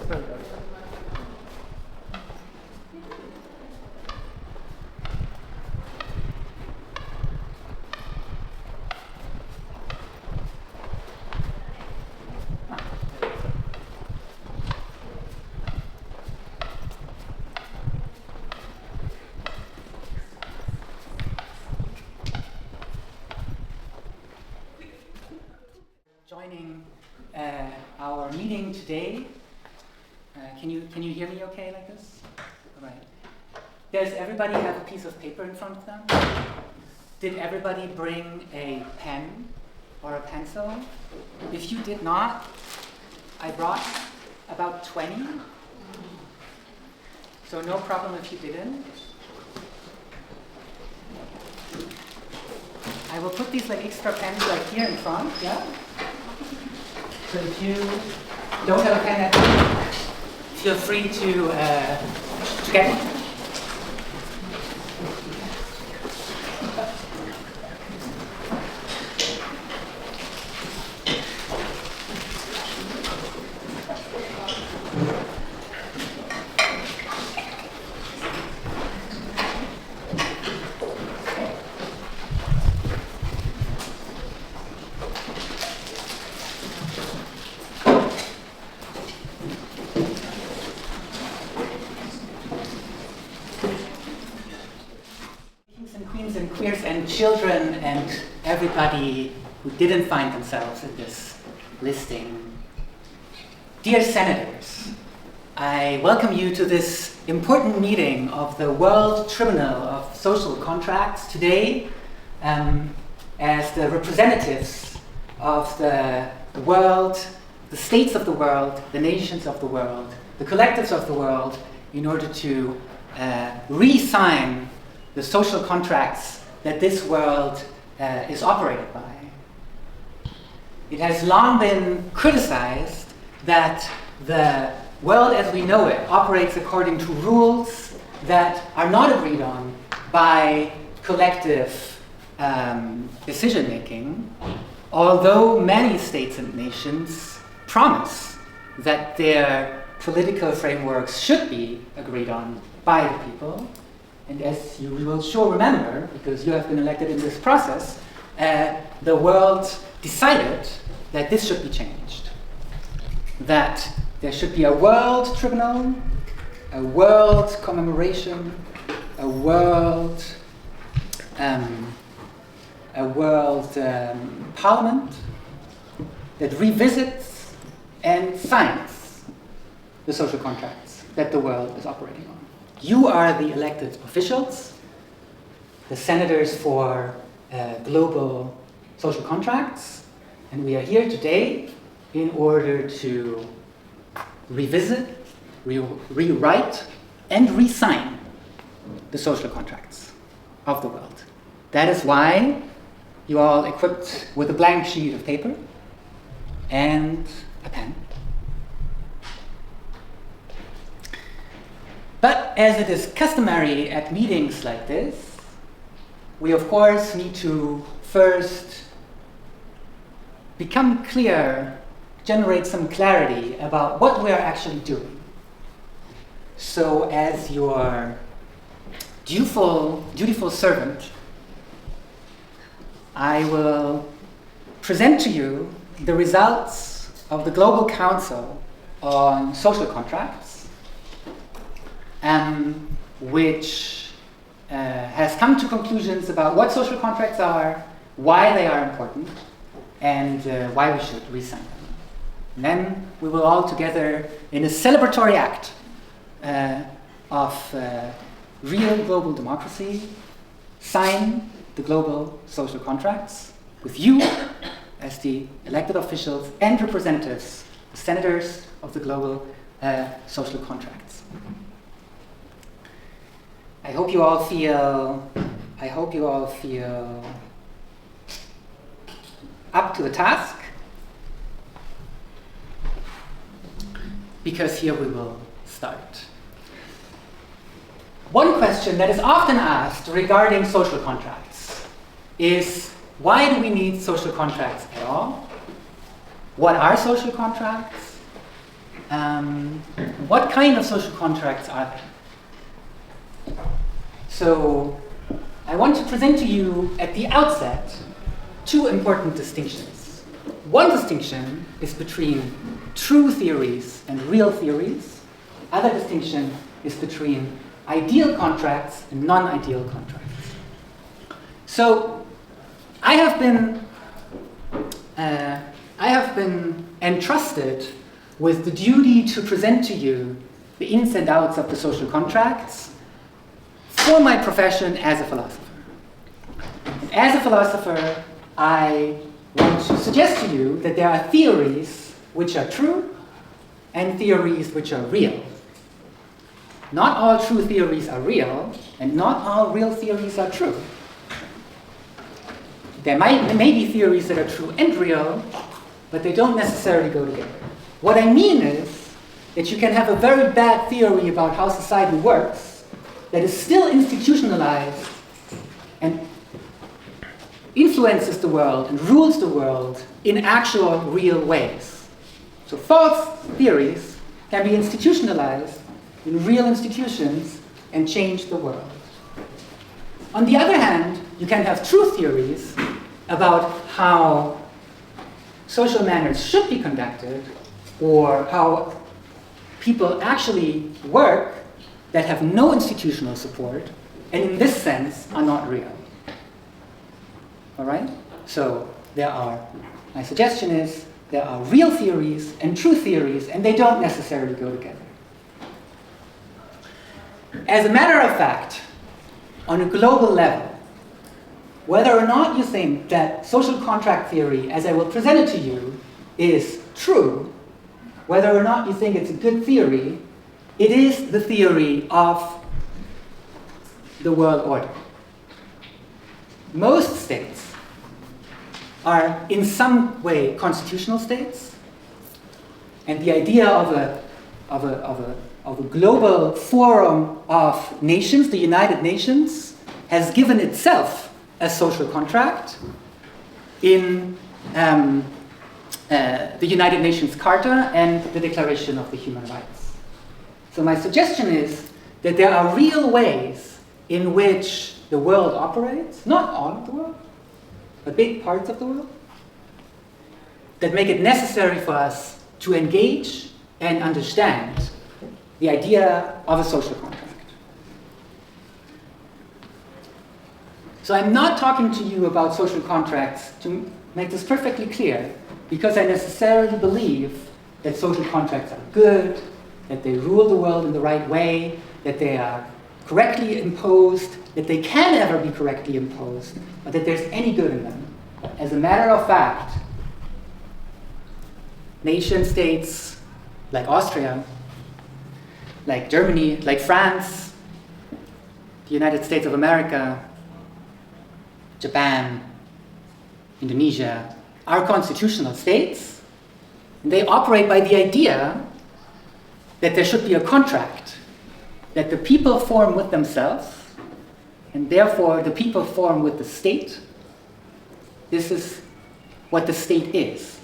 very good. Joining our meeting today. Can you hear me okay like this? All right. Does everybody have a piece of paper in front of them? Did everybody bring a pen or a pencil? If you did not, I brought about 20. So no problem if you didn't. I will put these like extra pens like here in front, yeah? So if you don't have a pen at home, feel free to get one. And queers and children and everybody who didn't find themselves in this listing. Dear Senators, I welcome you to this important meeting of the World Tribunal of Social Contracts today as the representatives of the world, the states of the world, the nations of the world, the collectives of the world, in order to re-sign the social contracts that this world is operated by. It has long been criticized that the world as we know it operates according to rules that are not agreed on by collective decision-making, although many states and nations promise that their political frameworks should be agreed on by the people. And as you will sure remember, because you have been elected in this process, the world decided that this should be changed. That there should be a world tribunal, a world commemoration, a world parliament that revisits and signs the social contracts that the world is operating on. You are the elected officials, the senators for global social contracts, and we are here today in order to revisit, rewrite, and re-sign the social contracts of the world. That is why you are all equipped with a blank sheet of paper and a pen. But as it is customary at meetings like this, we of course need to first become clear, generate some clarity about what we are actually doing. So as your dutiful servant, I will present to you the results of the Global Council on Social Contracts, which has come to conclusions about what social contracts are, why they are important, and why we should re-sign them. And then we will all together, in a celebratory act of real global democracy, sign the global social contracts with you as the elected officials and representatives, the senators of the global social contracts. I hope you all feel up to the task, because here we will start. One question that is often asked regarding social contracts is, why do we need social contracts at all? What are social contracts? what kind of social contracts are there? So I want to present to you at the outset two important distinctions. One distinction is between true theories and real theories. Other distinction is between ideal contracts and non-ideal contracts. So I have been entrusted with the duty to present to you the ins and outs of the social contracts for my profession as a philosopher. And as a philosopher, I want to suggest to you that there are theories which are true and theories which are real. Not all true theories are real, and not all real theories are true. There may be theories that are true and real, but they don't necessarily go together. What I mean is that you can have a very bad theory about how society works that is still institutionalized and influences the world and rules the world in actual, real ways. So false theories can be institutionalized in real institutions and change the world. On the other hand, you can have true theories about how social manners should be conducted or how people actually work that have no institutional support and in this sense are not real. All right? So my suggestion is there are real theories and true theories and they don't necessarily go together. As a matter of fact, on a global level, whether or not you think that social contract theory, as I will present it to you, is true, whether or not you think it's a good theory, it is the theory of the world order. Most states are in some way constitutional states, and the idea of a global forum of nations, the United Nations, has given itself a social contract in the United Nations Charter and the Declaration of the Human Rights. So my suggestion is that there are real ways in which the world operates, not all of the world, but big parts of the world, that make it necessary for us to engage and understand the idea of a social contract. So I'm not talking to you about social contracts, to make this perfectly clear, because I necessarily believe that social contracts are good, that they rule the world in the right way, that they are correctly imposed, that they can never be correctly imposed, or that there's any good in them. As a matter of fact, nation states like Austria, like Germany, like France, the United States of America, Japan, Indonesia, are constitutional states. And they operate by the idea that there should be a contract that the people form with themselves, and therefore the people form with the state. This is what the state is.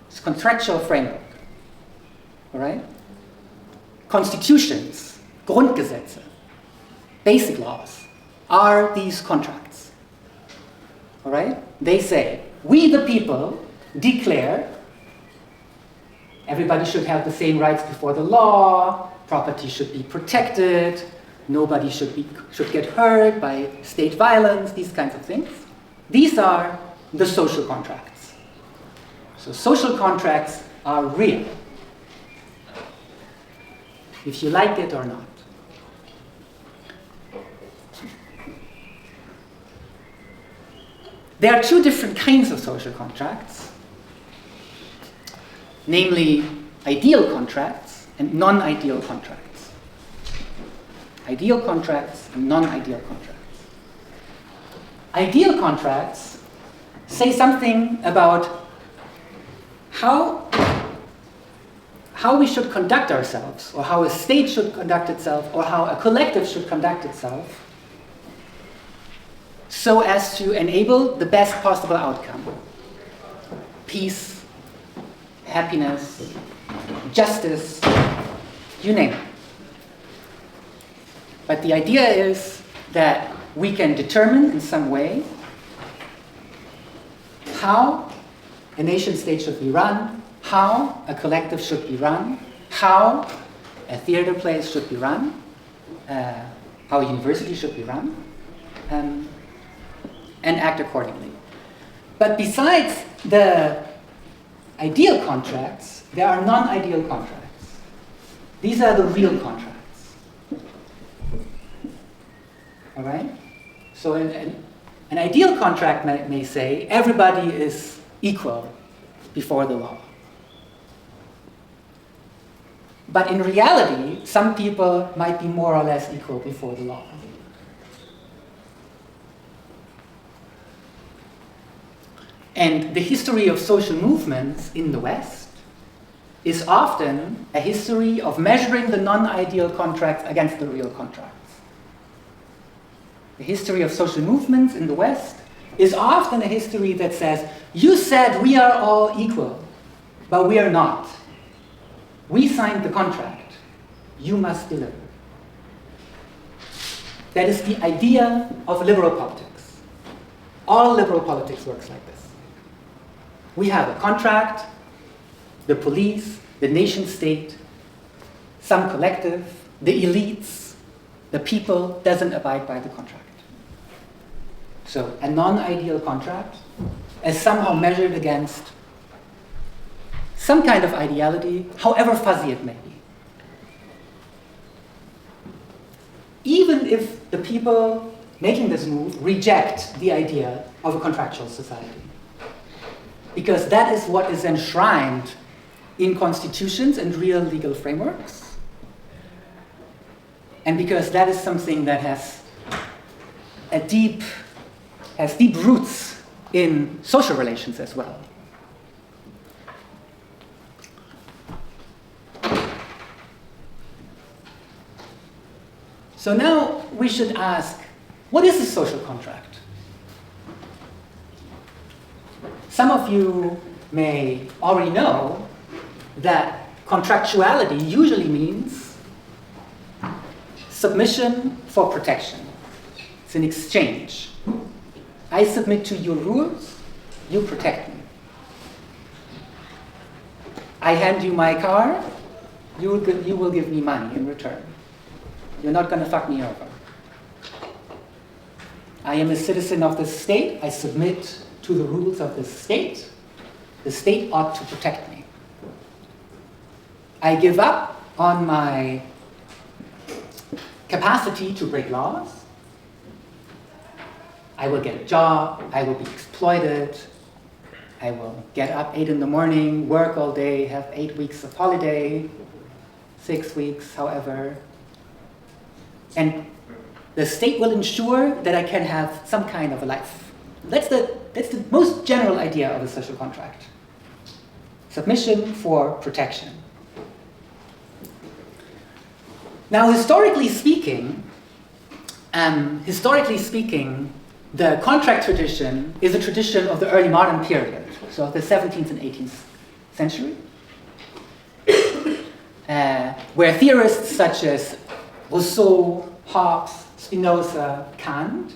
It's a contractual framework. All right? Constitutions, Grundgesetze, basic laws, are these contracts. All right? They say, we the people declare everybody should have the same rights before the law, property should be protected, nobody should get hurt by state violence, these kinds of things. These are the social contracts. So social contracts are real, if you like it or not. There are two different kinds of social contracts, namely ideal contracts and non-ideal contracts. Ideal contracts and non-ideal contracts. Ideal contracts say something about how we should conduct ourselves, or how a state should conduct itself, or how a collective should conduct itself, so as to enable the best possible outcome. Peace, happiness, justice, you name it. But the idea is that we can determine in some way how a nation state should be run, how a collective should be run, how a theater place should be run, how a university should be run, and act accordingly. But besides the ideal contracts, there are non-ideal contracts. These are the real contracts. All right? So an ideal contract may say everybody is equal before the law. But in reality, some people might be more or less equal before the law. And the history of social movements in the West is often a history of measuring the non-ideal contracts against the real contracts. The history of social movements in the West is often a history that says, you said we are all equal, but we are not. We signed the contract. You must deliver. That is the idea of liberal politics. All liberal politics works like this. We have a contract, the police, the nation state, some collective, the elites, the people doesn't abide by the contract. So a non-ideal contract is somehow measured against some kind of ideality, however fuzzy it may be. Even if the people making this move reject the idea of a contractual society. Because that is what is enshrined in constitutions and real legal frameworks. And because that is something that has deep roots in social relations as well. So now we should ask, what is a social contract? Some of you may already know that contractuality usually means submission for protection. It's an exchange. I submit to your rules, you protect me. I hand you my car, you will give me money in return. You're not going to fuck me over. I am a citizen of this state. I submit to the rules of this state. The state ought to protect me. I give up on my capacity to break laws. I will get a job. I will be exploited. I will get up 8 in the morning, work all day, have 8 weeks of holiday, 6 weeks, however. And the state will ensure that I can have some kind of a life. That's the most general idea of a social contract. Submission for protection. Now, historically speaking, the contract tradition is a tradition of the early modern period, so the 17th and 18th century, where theorists such as Rousseau, Hobbes, Spinoza, Kant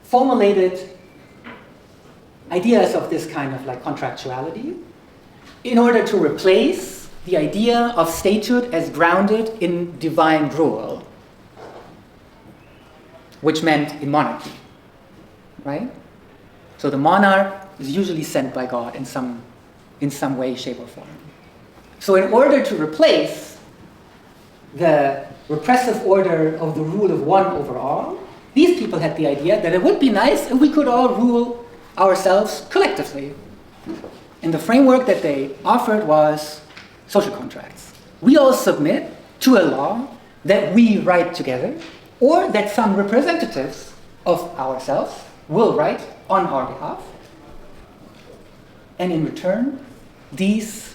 formulated ideas of this kind of like contractuality in order to replace the idea of statehood as grounded in divine rule, which meant in monarchy, right? So the monarch is usually sent by God in some way, shape, or form. So in order to replace the repressive order of the rule of one over all, these people had the idea that it would be nice if we could all rule ourselves collectively. And the framework that they offered was social contracts. We all submit to a law that we write together, or that some representatives of ourselves will write on our behalf. And in return, these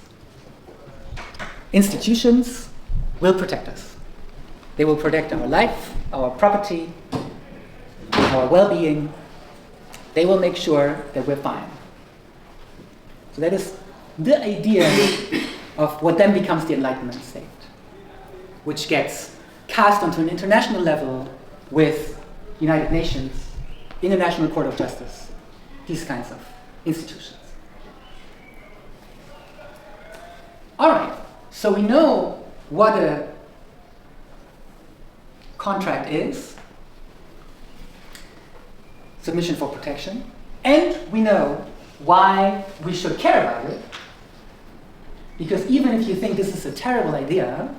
institutions will protect us. They will protect our life, our property, our well-being. They will make sure that we're fine. So that is the idea of what then becomes the Enlightenment state, which gets cast onto an international level with United Nations, International Court of Justice, these kinds of institutions. All right, so we know what a contract is, submission for protection, and we know why we should care about it, because even if you think this is a terrible idea,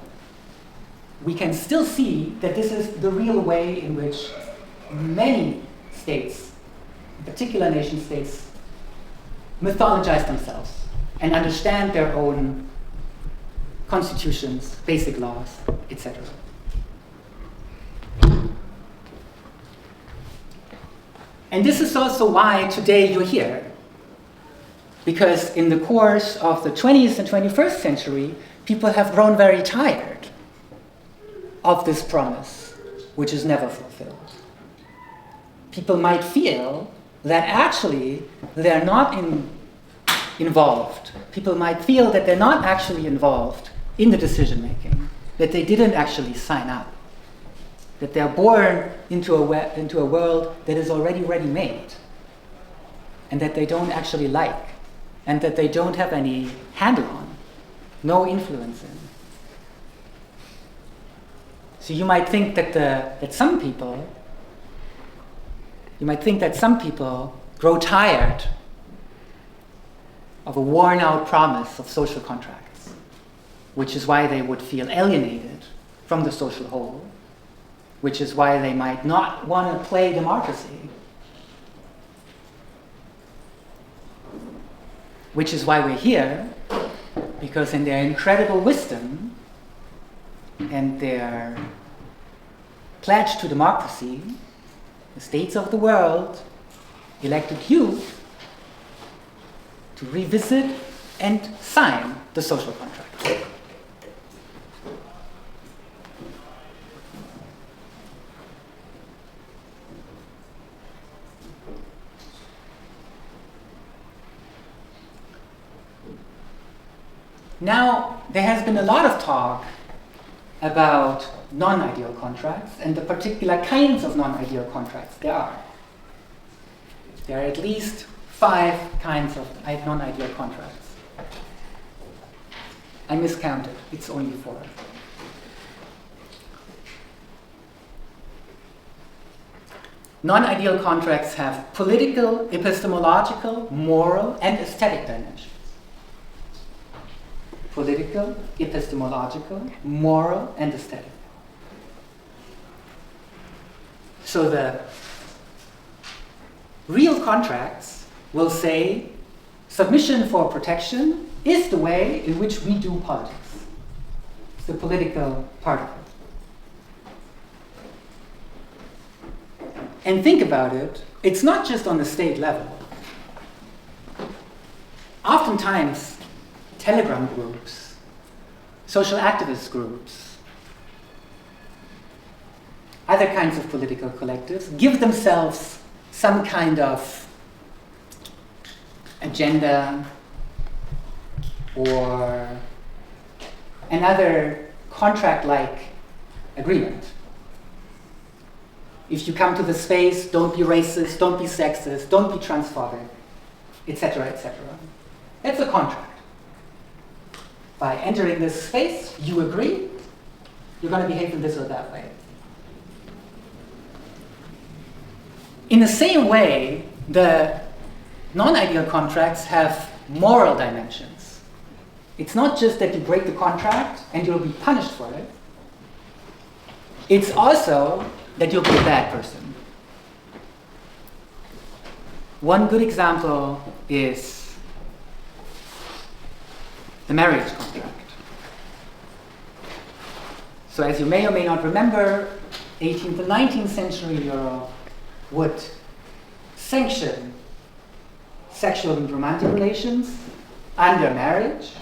we can still see that this is the real way in which many states, in particular nation states, mythologize themselves and understand their own constitutions, basic laws, etc. And this is also why today you're here. Because in the course of the 20th and 21st century, people have grown very tired of this promise, which is never fulfilled. People might feel that actually they're not involved. People might feel that they're not actually involved in the decision making, that they didn't actually sign up, that they're born into a world that is already ready-made, and that they don't actually like, and that they don't have any handle on, no influence in. So you might think that some people grow tired of a worn-out promise of social contracts, which is why they would feel alienated from the social whole, which is why they might not want to play democracy, which is why we're here, because in their incredible wisdom and their pledge to democracy, the states of the world elected you to revisit and sign the social contract. Now, there has been a lot of talk about non-ideal contracts and the particular kinds of non-ideal contracts there are. There are at least 5 kinds of non-ideal contracts. I miscounted, it's only 4. Non-ideal contracts have political, epistemological, moral, and aesthetic dimensions. Political, epistemological, moral, and aesthetic. So the real contracts will say submission for protection is the way in which we do politics. It's the political part of it. And think about it, it's not just on the state level. Oftentimes, Telegram groups, social activist groups, other kinds of political collectives give themselves some kind of agenda or another contract-like agreement. If you come to the space, don't be racist, don't be sexist, don't be transphobic, etc., etc. That's a contract. By entering this space, you agree, you're going to behave in this or that way. In the same way, the non-ideal contracts have moral dimensions. It's not just that you break the contract and you'll be punished for it. It's also that you'll be a bad person. One good example is the marriage contract. So as you may or may not remember, 18th and 19th century Europe would sanction sexual and romantic relations under marriage.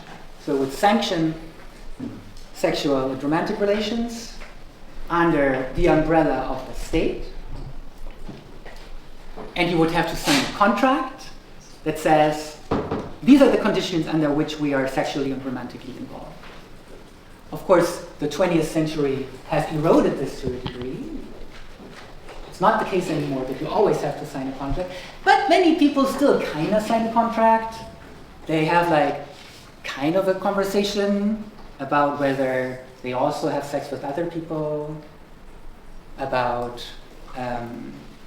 So it would sanction sexual and romantic relations under the umbrella of the state. And you would have to sign a contract that says these are the conditions under which we are sexually and romantically involved. Of course, the 20th century has eroded this to a degree. It's not the case anymore that you always have to sign a contract, but many people still kind of sign a contract. They have like kind of a conversation about whether they also have sex with other people, about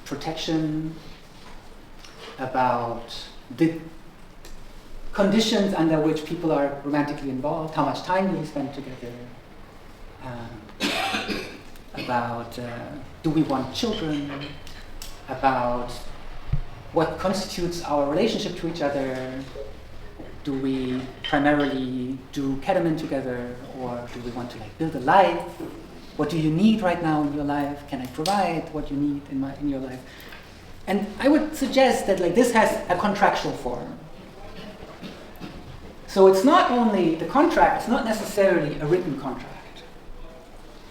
protection, about the conditions under which people are romantically involved, how much time do we spend together, about do we want children, about what constitutes our relationship to each other. Do we primarily do ketamine together, or do we want to like build a life? What do you need right now in your life? Can I provide what you need in your life? And I would suggest that like this has a contractual form. So it's not only the contract, it's not necessarily a written contract.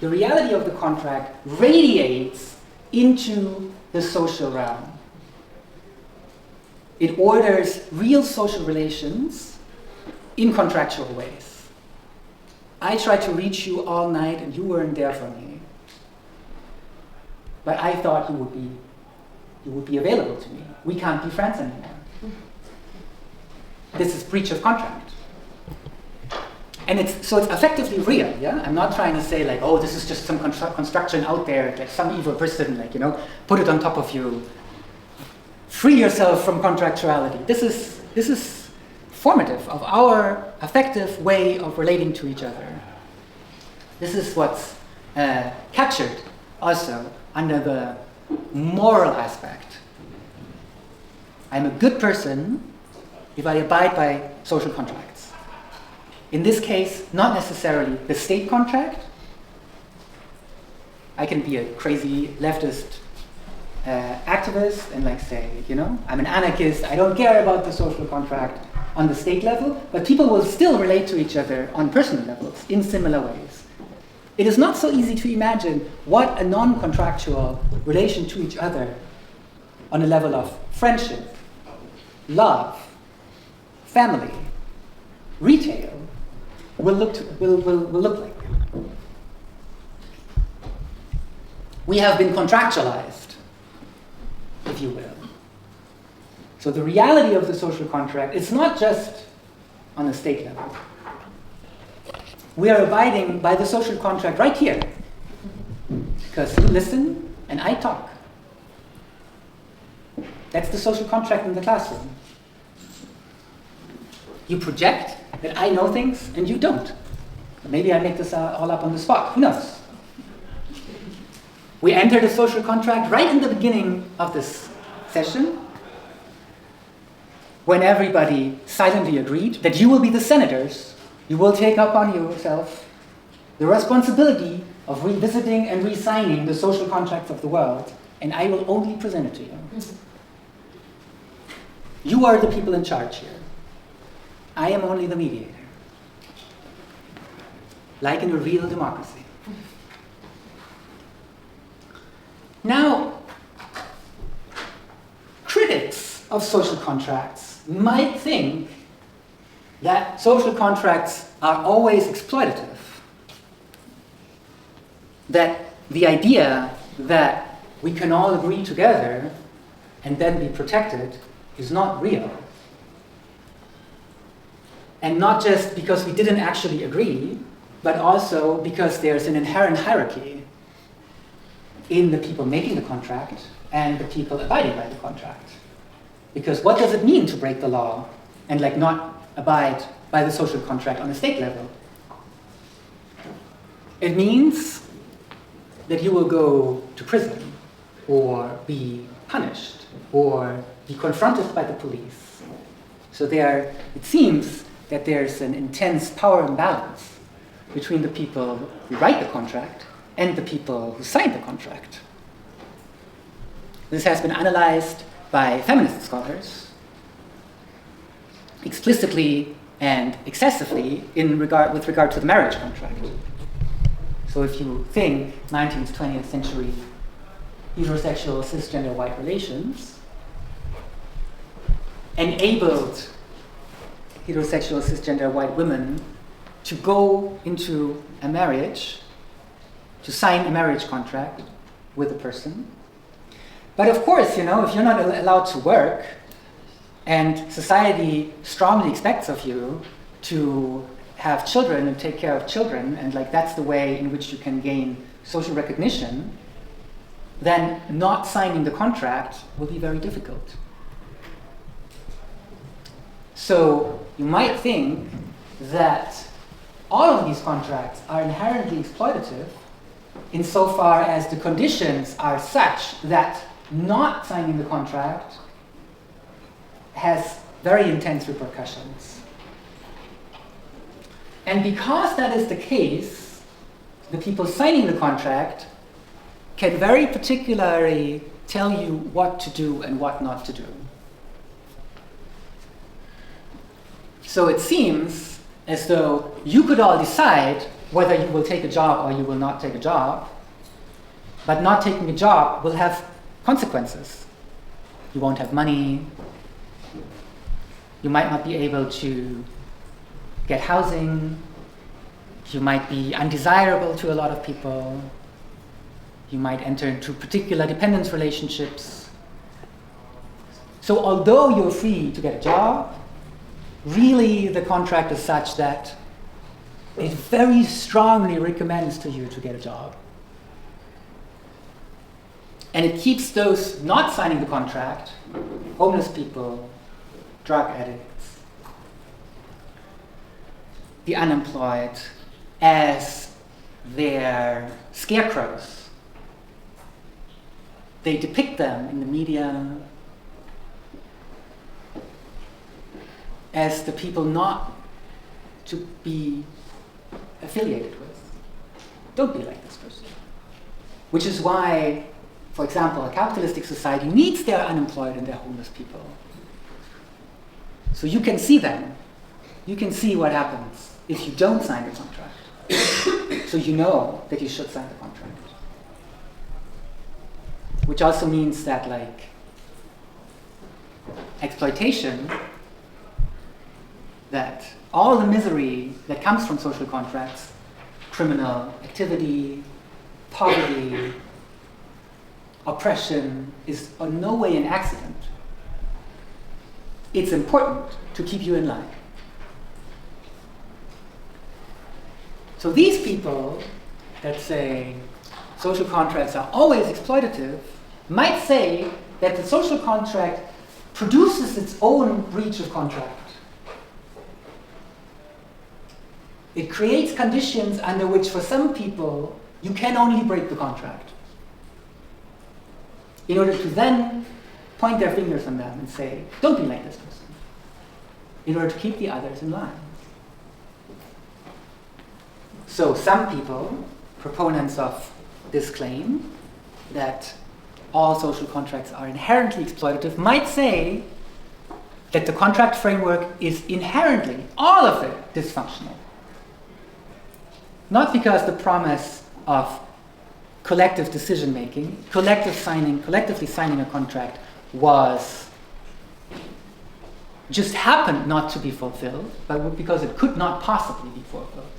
The reality of the contract radiates into the social realm. It orders real social relations in contractual ways. I tried to reach you all night and you weren't there for me. But I thought you would be available to me. We can't be friends anymore. This is breach of contract. And it's effectively real, yeah? I'm not trying to say like, oh, this is just some construction out there, like some evil person, like, put it on top of you. Free yourself from contractuality. This is formative of our effective way of relating to each other. This is what's captured also under the moral aspect. I'm a good person if I abide by social contracts. In this case, not necessarily the state contract. I can be a crazy leftist activist and like say, I'm an anarchist, I don't care about the social contract on the state level, but people will still relate to each other on personal levels in similar ways. It is not so easy to imagine what a non-contractual relation to each other on a level of friendship, love, family, retail will look like. We have been contractualized, if you will. So the reality of the social contract, it's not just on the state level. We are abiding by the social contract right here. Because you listen and I talk. That's the social contract in the classroom. You project that I know things and you don't. Maybe I make this all up on the spot. Who knows? We enter the social contract right in the beginning of this session, when everybody silently agreed that you will be the senators, you will take upon yourself the responsibility of revisiting and re-signing the social contracts of the world, and I will only present it to you. You are the people in charge here. I am only the mediator. Like in a real democracy. Now, critics of social contracts might think that social contracts are always exploitative. That the idea that we can all agree together and then be protected is not real. And not just because we didn't actually agree, but also because there's an inherent hierarchy in the people making the contract and the people abiding by the contract. Because what does it mean to break the law and not abide by the social contract on a state level? It means that you will go to prison or be punished or be confronted by the police. So it seems that there's an intense power imbalance between the people who write the contract and the people who sign the contract. This has been analyzed by feminist scholars explicitly and excessively with regard to the marriage contract. So if you think 19th, 20th century heterosexual cisgender white relations enabled heterosexual cisgender white women to go into a marriage, to sign a marriage contract with a person. But of course, if you're not allowed to work, and society strongly expects of you to have children and take care of children, and that's the way in which you can gain social recognition, then not signing the contract will be very difficult. So you might think that all of these contracts are inherently exploitative insofar as the conditions are such that not signing the contract has very intense repercussions. And because that is the case, the people signing the contract can very particularly tell you what to do and what not to do. So it seems as though you could all decide whether you will take a job or you will not take a job, but not taking a job will have consequences. You won't have money. You might not be able to get housing. You might be undesirable to a lot of people. You might enter into particular dependence relationships. So although you're free to get a job, really the contract is such that it very strongly recommends to you to get a job. And it keeps those not signing the contract, homeless people, drug addicts, the unemployed, as their scarecrows. They depict them in the media as the people not to be affiliated with. Don't be like this person. Which is why, for example, a capitalistic society needs their unemployed and their homeless people. So you can see them. You can see what happens if you don't sign the contract. So you know that you should sign the contract. Which also means that exploitation, that all the misery that comes from social contracts, criminal activity, poverty, oppression, is in no way an accident. It's important to keep you in line. So these people that say social contracts are always exploitative might say that the social contract produces its own breach of contract. It creates conditions under which, for some people, you can only break the contract, in order to then point their fingers on them and say, don't be like this person, in order to keep the others in line. So some people, proponents of this claim, that all social contracts are inherently exploitative, might say that the contract framework is inherently, all of it, dysfunctional. Not because the promise of collective decision-making, collectively signing a contract just happened not to be fulfilled, but because it could not possibly be fulfilled.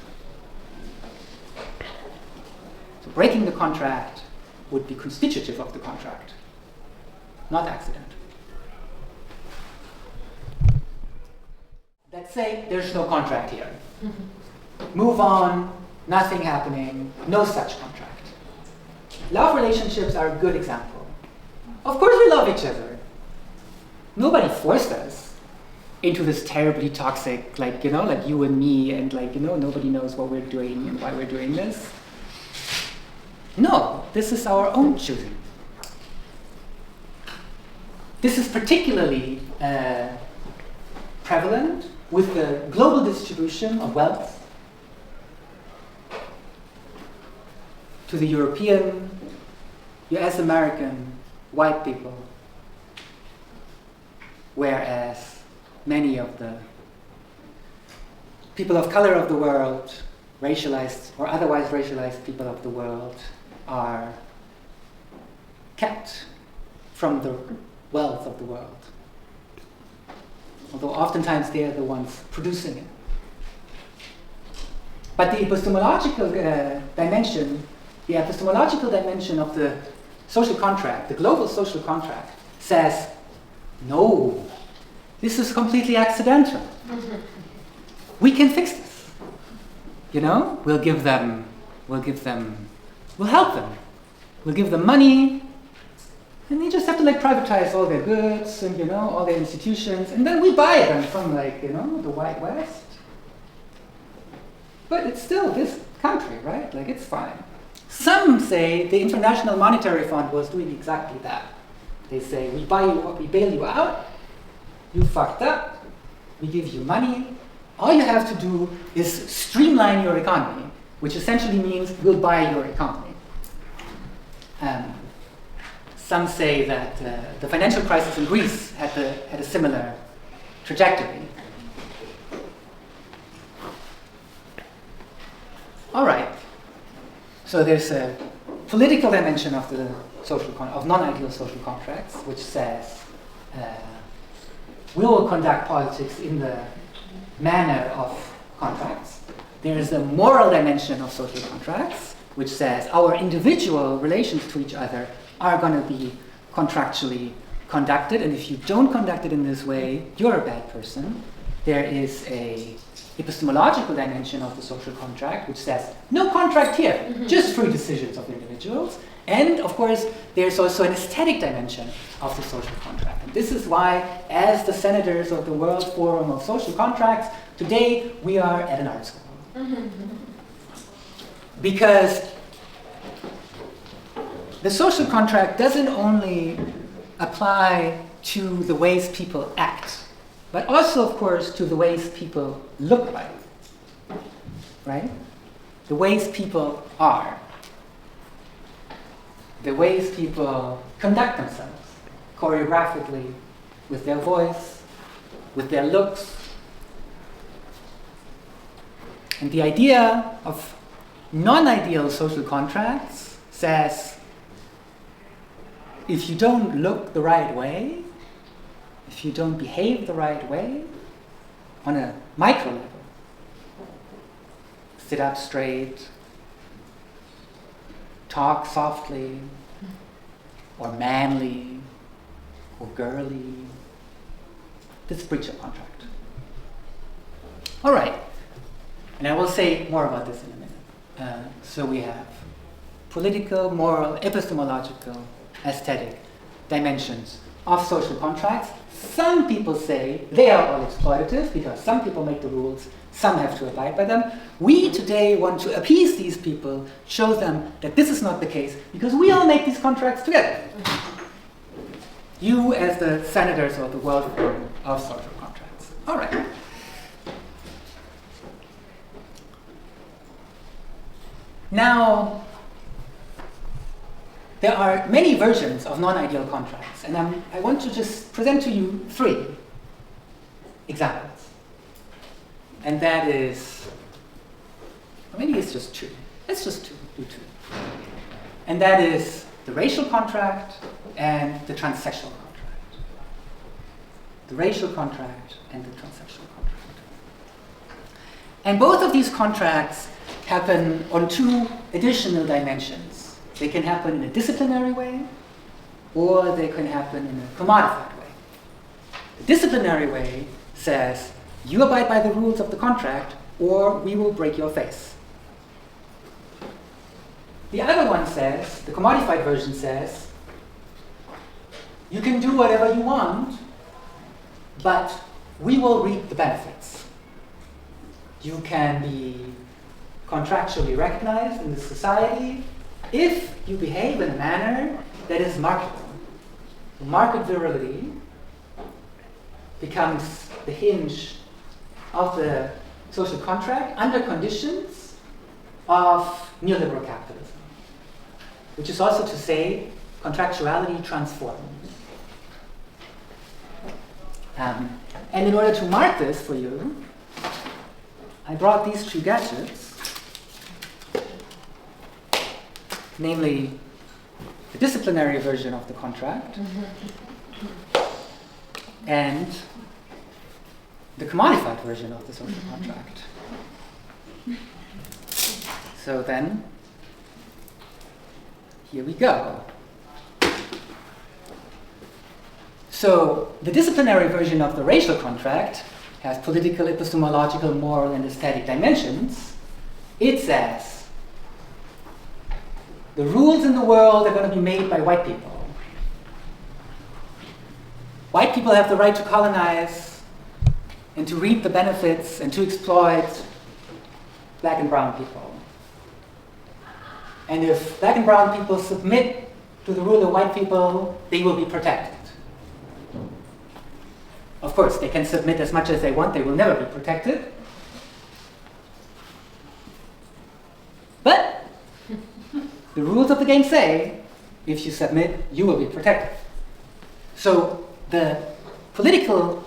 So breaking the contract would be constitutive of the contract, not accident. Let's say there's no contract here. Move on, nothing happening, no such contract. Love relationships are a good example. Of course we love each other. Nobody forced us into this terribly toxic, like you and me, and nobody knows what we're doing and why we're doing this. No, this is our own choosing. This is particularly prevalent with the global distribution of wealth to the European, US American, white people, whereas many of the people of color of the world, racialized or otherwise racialized people of the world, are kept from the wealth of the world. although oftentimes they are the ones producing it. But the epistemological dimension of the social contract, the global social contract, says, no, this is completely accidental. We can fix this. You know, we'll help them. We'll give them money, and they just have to privatize all their goods and all their institutions, and then we buy them from the Wild West. But it's still this country, right? It's fine. Some say the International Monetary Fund was doing exactly that. They say, we bail you out, you fucked up, we give you money, all you have to do is streamline your economy, which essentially means we'll buy your economy. Some say that the financial crisis in Greece had a similar trajectory. All right. So there's a political dimension of the non-ideal social contracts, which says we will conduct politics in the manner of contracts. There is a moral dimension of social contracts, which says our individual relations to each other are going to be contractually conducted, and if you don't conduct it in this way, you're a bad person. There is a epistemological dimension of the social contract, which says no contract here, just free decisions of individuals. And of course, there's also an aesthetic dimension of the social contract. And this is why, as the senators of the World Forum of Social Contracts, today we are at an art school. Because the social contract doesn't only apply to the ways people act, but also, of course, to the ways people look like, right? The ways people are. The ways people conduct themselves, choreographically, with their voice, with their looks. And the idea of non-ideal social contracts says, if you don't look the right way, if you don't behave the right way, on a micro level, sit up straight, talk softly, or manly, or girly, this is breach of contract. All right, and I will say more about this in a minute. So we have political, moral, epistemological, aesthetic dimensions of social contracts. Some people say they are all exploitative because some people make the rules, some have to abide by them. We today want to appease these people, show them that this is not the case because we all make these contracts together. You as the senators of the World Forum of Social Contracts. All right. Now, there are many versions of non-ideal contracts, and I want to just present to you 3 examples. And that is, or maybe it's just 2. Let's just do 2. And that is the racial contract and the transsexual contract. The racial contract and the transsexual contract. And both of these contracts happen on 2 additional dimensions. They can happen in a disciplinary way, or they can happen in a commodified way. The disciplinary way says, you abide by the rules of the contract, or we will break your face. The other one says, the commodified version says, you can do whatever you want, but we will reap the benefits. You can be contractually recognized in the society if you behave in a manner that is marketable. Market virility becomes the hinge of the social contract under conditions of neoliberal capitalism, which is also to say contractuality transforms. And in order to mark this for you, I brought these 2 gadgets, namely the disciplinary version of the contract and the commodified version of the social contract. So then, here we go. So the disciplinary version of the racial contract has political, epistemological, moral, and aesthetic dimensions. It says the rules in the world are going to be made by white people. White people have the right to colonize and to reap the benefits and to exploit black and brown people. And if black and brown people submit to the rule of white people, they will be protected. Of course, they can submit as much as they want, they will never be protected. But the rules of the game say, if you submit, you will be protected. So the political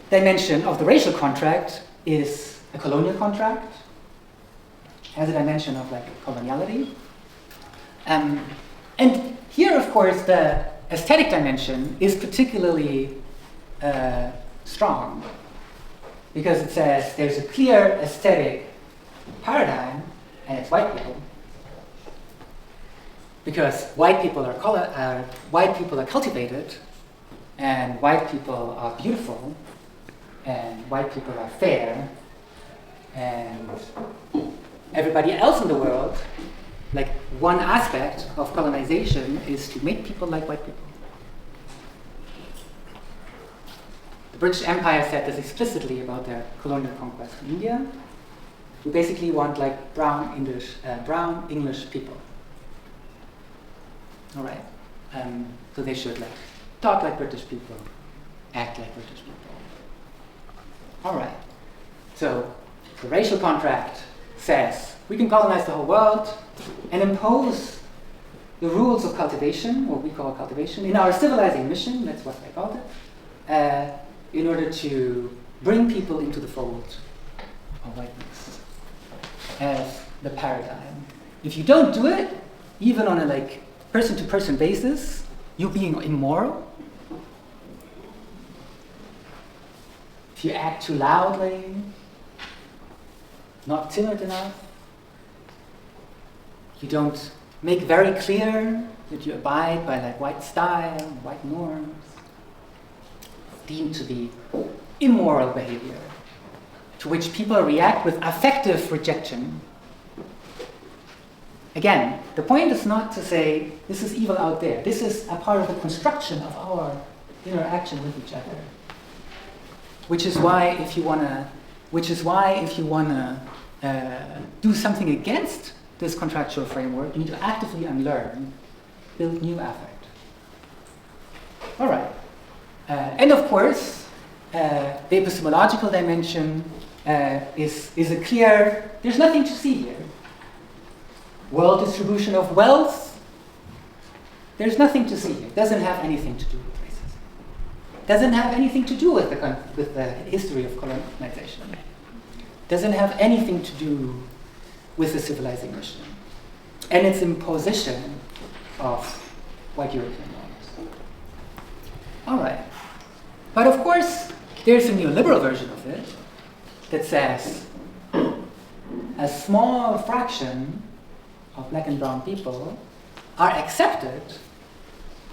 dimension of the racial contract is a colonial contract, has a dimension of like coloniality. And here, of course, the aesthetic dimension is particularly strong, because it says there's a clear aesthetic paradigm, and it's white people. Because white people are cultivated, and white people are beautiful, and white people are fair, and everybody else in the world, like one aspect of colonization is to make people like white people. The British Empire said this explicitly about their colonial conquest in India. We basically want like brown English people. All right. So they should like talk like British people, act like British people. All right. So the racial contract says we can colonize the whole world and impose the rules of cultivation, what we call cultivation, in our civilizing mission, that's what I called it, in order to bring people into the fold of whiteness as the paradigm. If you don't do it, even on a like person-to-person basis, you're being immoral. If you act too loudly, not timid enough, you don't make very clear that you abide by like white style, white norms, deemed to be immoral behavior, to which people react with affective rejection. Again, the point is not to say this is evil out there. This is a part of the construction of our interaction with each other. Which is why if you wanna do something against this contractual framework, you need to actively unlearn, build new affect. All right. And of course, the epistemological dimension is a clear, there's nothing to see here. World distribution of wealth, there's nothing to see here. It doesn't have anything to do with racism. Doesn't have anything to do with the history of colonization. Doesn't have anything to do with the civilizing mission and its imposition of white European norms. All right. But of course, there's a neoliberal version of it that says a small fraction of black and brown people are accepted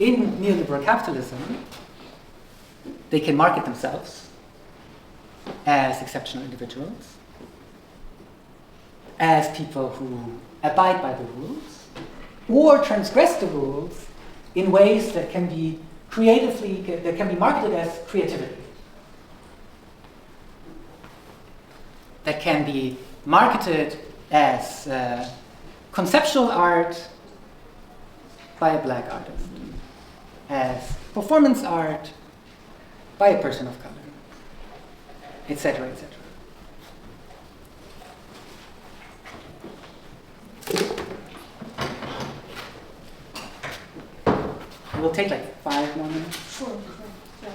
in neoliberal capitalism. They can market themselves as exceptional individuals, as people who abide by the rules, or transgress the rules in ways that can be marketed as creativity. That can be marketed as conceptual art by a black artist, as performance art by a person of color, etc., etc. It will take like 5 more minutes. Sure. Yeah,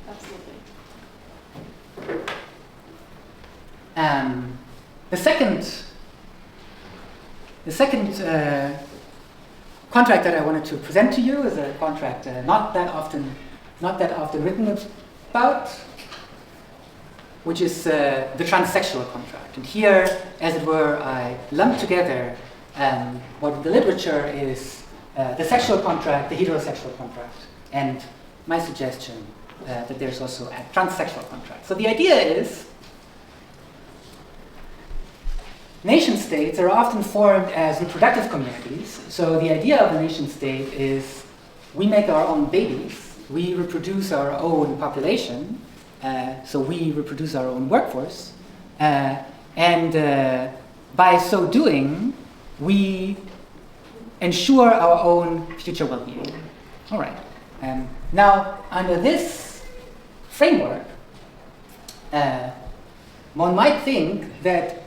absolutely. The second contract that I wanted to present to you is a contract not that often written about. which is the transsexual contract. And here, as it were, I lump together what in the literature is the sexual contract, the heterosexual contract, and my suggestion that there's also a transsexual contract. So the idea is nation states are often formed as reproductive communities. So the idea of a nation state is we make our own babies, we reproduce our own population, so we reproduce our own workforce, and by so doing, we ensure our own future well-being. All right. Now, under this framework, one might think that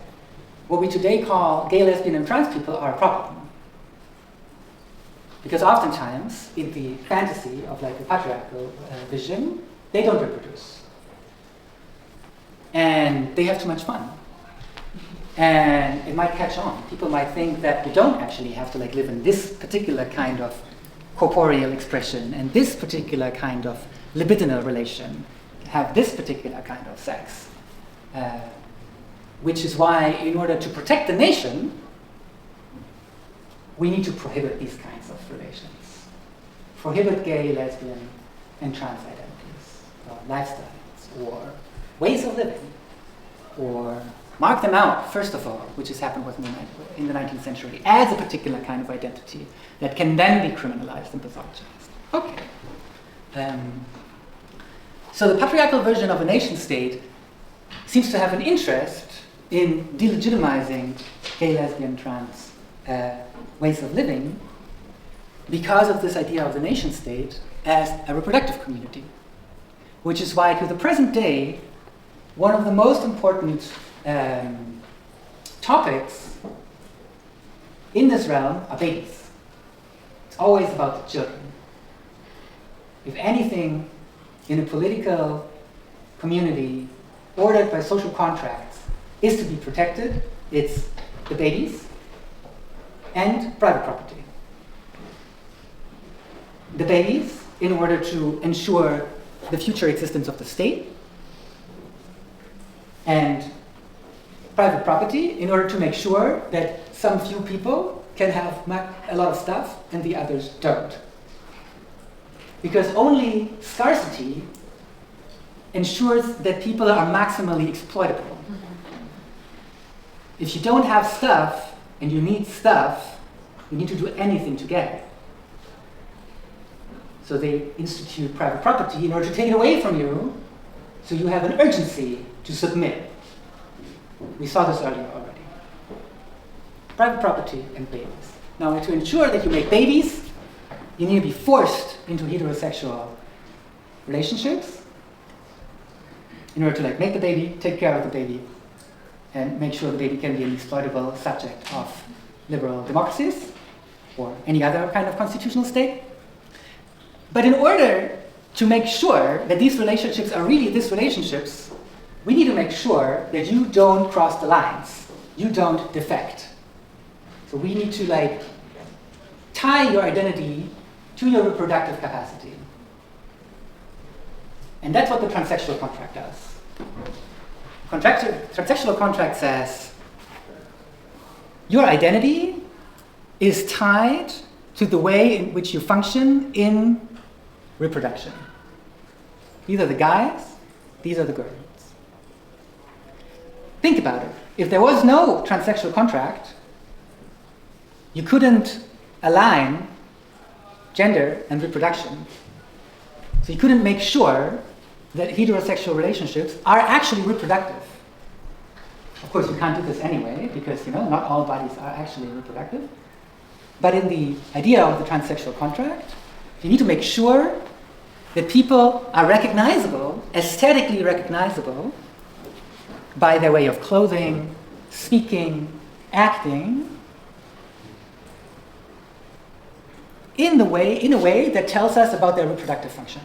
what we today call gay, lesbian, and trans people are a problem. Because oftentimes, in the fantasy of like the patriarchal vision, they don't reproduce. And they have too much fun. And it might catch on. People might think that we don't actually have to like live in this particular kind of corporeal expression and this particular kind of libidinal relation, have this particular kind of sex. Which is why, in order to protect the nation, we need to prohibit these kinds of relations. Prohibit gay, lesbian, and trans identities, or lifestyles, or ways of living, or mark them out, first of all, which has happened in the 19th century, as a particular kind of identity that can then be criminalized and pathologized. Okay. So the patriarchal version of a nation state seems to have an interest in delegitimizing gay, lesbian, trans ways of living because of this idea of the nation state as a reproductive community. Which is why, to the present day, one of the most important topics in this realm are babies. It's always about the children. If anything, in a political community ordered by social contracts is to be protected, it's the babies and private property. The babies, in order to ensure the future existence of the state, and private property, in order to make sure that some few people can have a lot of stuff and the others don't. Because only scarcity ensures that people are maximally exploitable. If you don't have stuff and you need stuff, you need to do anything to get it. So they institute private property in order to take it away from you, so you have an urgency to submit. We saw this earlier already. Private property and babies. Now, to ensure that you make babies, you need to be forced into heterosexual relationships in order to like make the baby, take care of the baby, and make sure the baby can be an exploitable subject of liberal democracies or any other kind of constitutional state. But in order to make sure that these relationships are really these relationships, we need to make sure that you don't cross the lines. You don't defect. So we need to like tie your identity to your reproductive capacity. And that's what the transsexual contract does. Transsexual contract says your identity is tied to the way in which you function in reproduction. These are the guys, these are the girls. Think about it. If there was no transsexual contract, you couldn't align gender and reproduction. So you couldn't make sure that heterosexual relationships are actually reproductive. Of course, you can't do this anyway, because not all bodies are actually reproductive. But in the idea of the transsexual contract, you need to make sure that people are recognizable, aesthetically recognizable, by their way of clothing, speaking, acting, in a way that tells us about their reproductive function.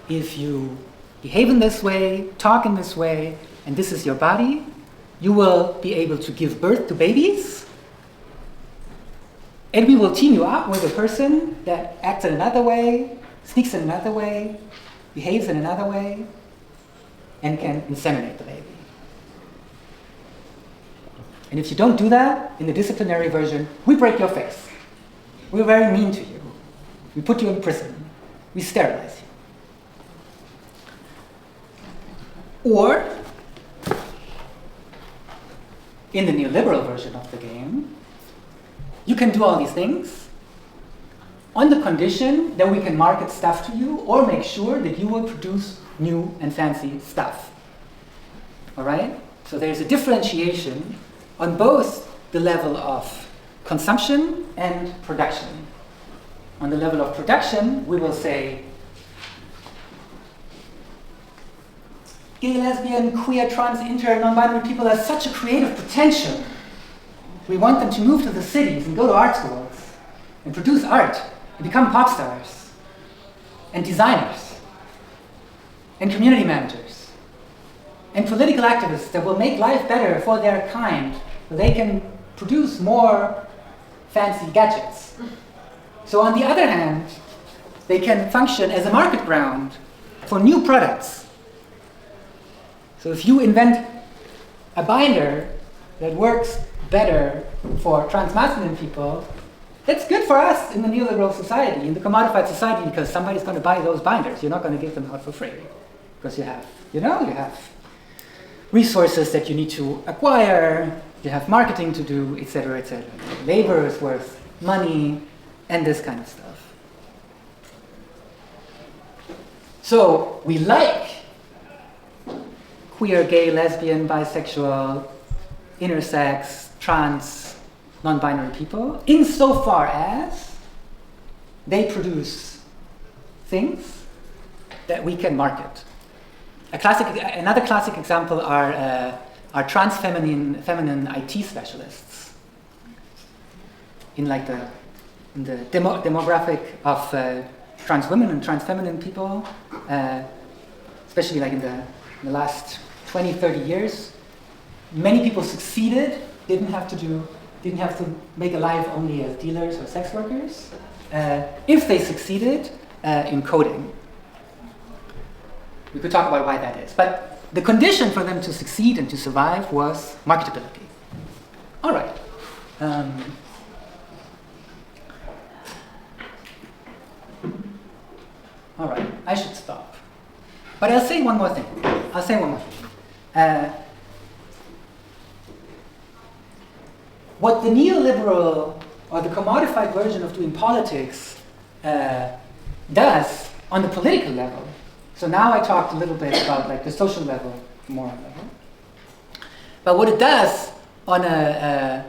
If you behave in this way, talk in this way, and this is your body, you will be able to give birth to babies, and we will team you up with a person that acts in another way, speaks in another way, behaves in another way. and can inseminate the baby. And if you don't do that, in the disciplinary version, we break your face. We're very mean to you. We put you in prison. We sterilize you. Or, in the neoliberal version of the game, you can do all these things on the condition that we can market stuff to you or make sure that you will produce new and fancy stuff. All right? So there's a differentiation on both the level of consumption and production. On the level of production, we will say, gay, lesbian, queer, trans, inter, non-binary people have such a creative potential. We want them to move to the cities and go to art schools and produce art and become pop stars and designers and community managers and political activists that will make life better for their kind so they can produce more fancy gadgets. So on the other hand, they can function as a market ground for new products. So if you invent a binder that works better for trans-masculine people, that's good for us in the neoliberal society, in the commodified society, because somebody's going to buy those binders. You're not going to give them out for free. Because you have resources that you need to acquire, you have marketing to do, etc., etc. Labor is worth money, and this kind of stuff. So we like queer, gay, lesbian, bisexual, intersex, trans, non-binary people, insofar as they produce things that we can market. Another classic example are trans feminine IT specialists. In the demographic of trans women and trans feminine people, especially like in the last 20, 30 years, many people succeeded, didn't have to make a life only as dealers or sex workers, if they succeeded in coding. We could talk about why that is. But the condition for them to succeed and to survive was marketability. All right. All right, I should stop. But I'll say one more thing. What the neoliberal or the commodified version of doing politics does on the political level. So now I talked a little bit about like the social level, moral level. But what it does on a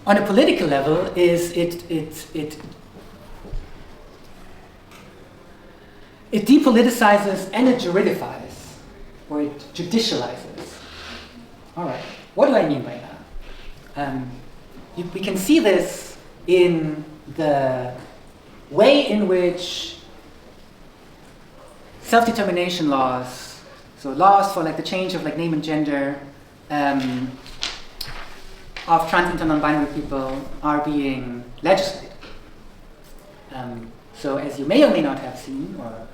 political level is it depoliticizes and it juridifies, or it judicializes. All right, what do I mean by that? We can see this in the way in which self-determination laws, so laws for like the change of like name and gender of trans and non-binary people are being legislated. So as you may or may not have seen or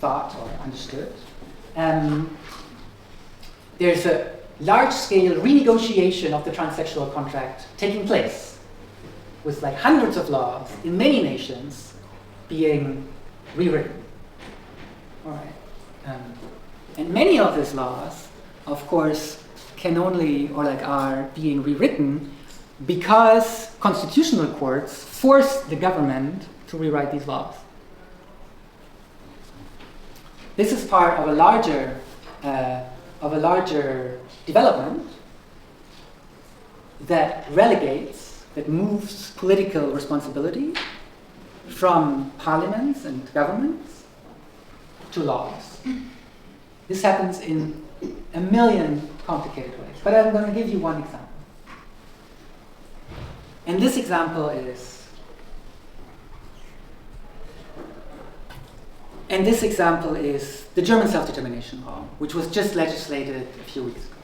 thought or understood, there's a large-scale renegotiation of the transsexual contract taking place, with like hundreds of laws in many nations being rewritten. All right, and many of these laws, of course, can only or like are being rewritten because constitutional courts force the government to rewrite these laws. This is part of a larger development that moves political responsibility from parliaments and governments to laws. This happens in a million complicated ways, but I'm going to give you one example. And this example is the German self-determination law, which was just legislated a few weeks ago.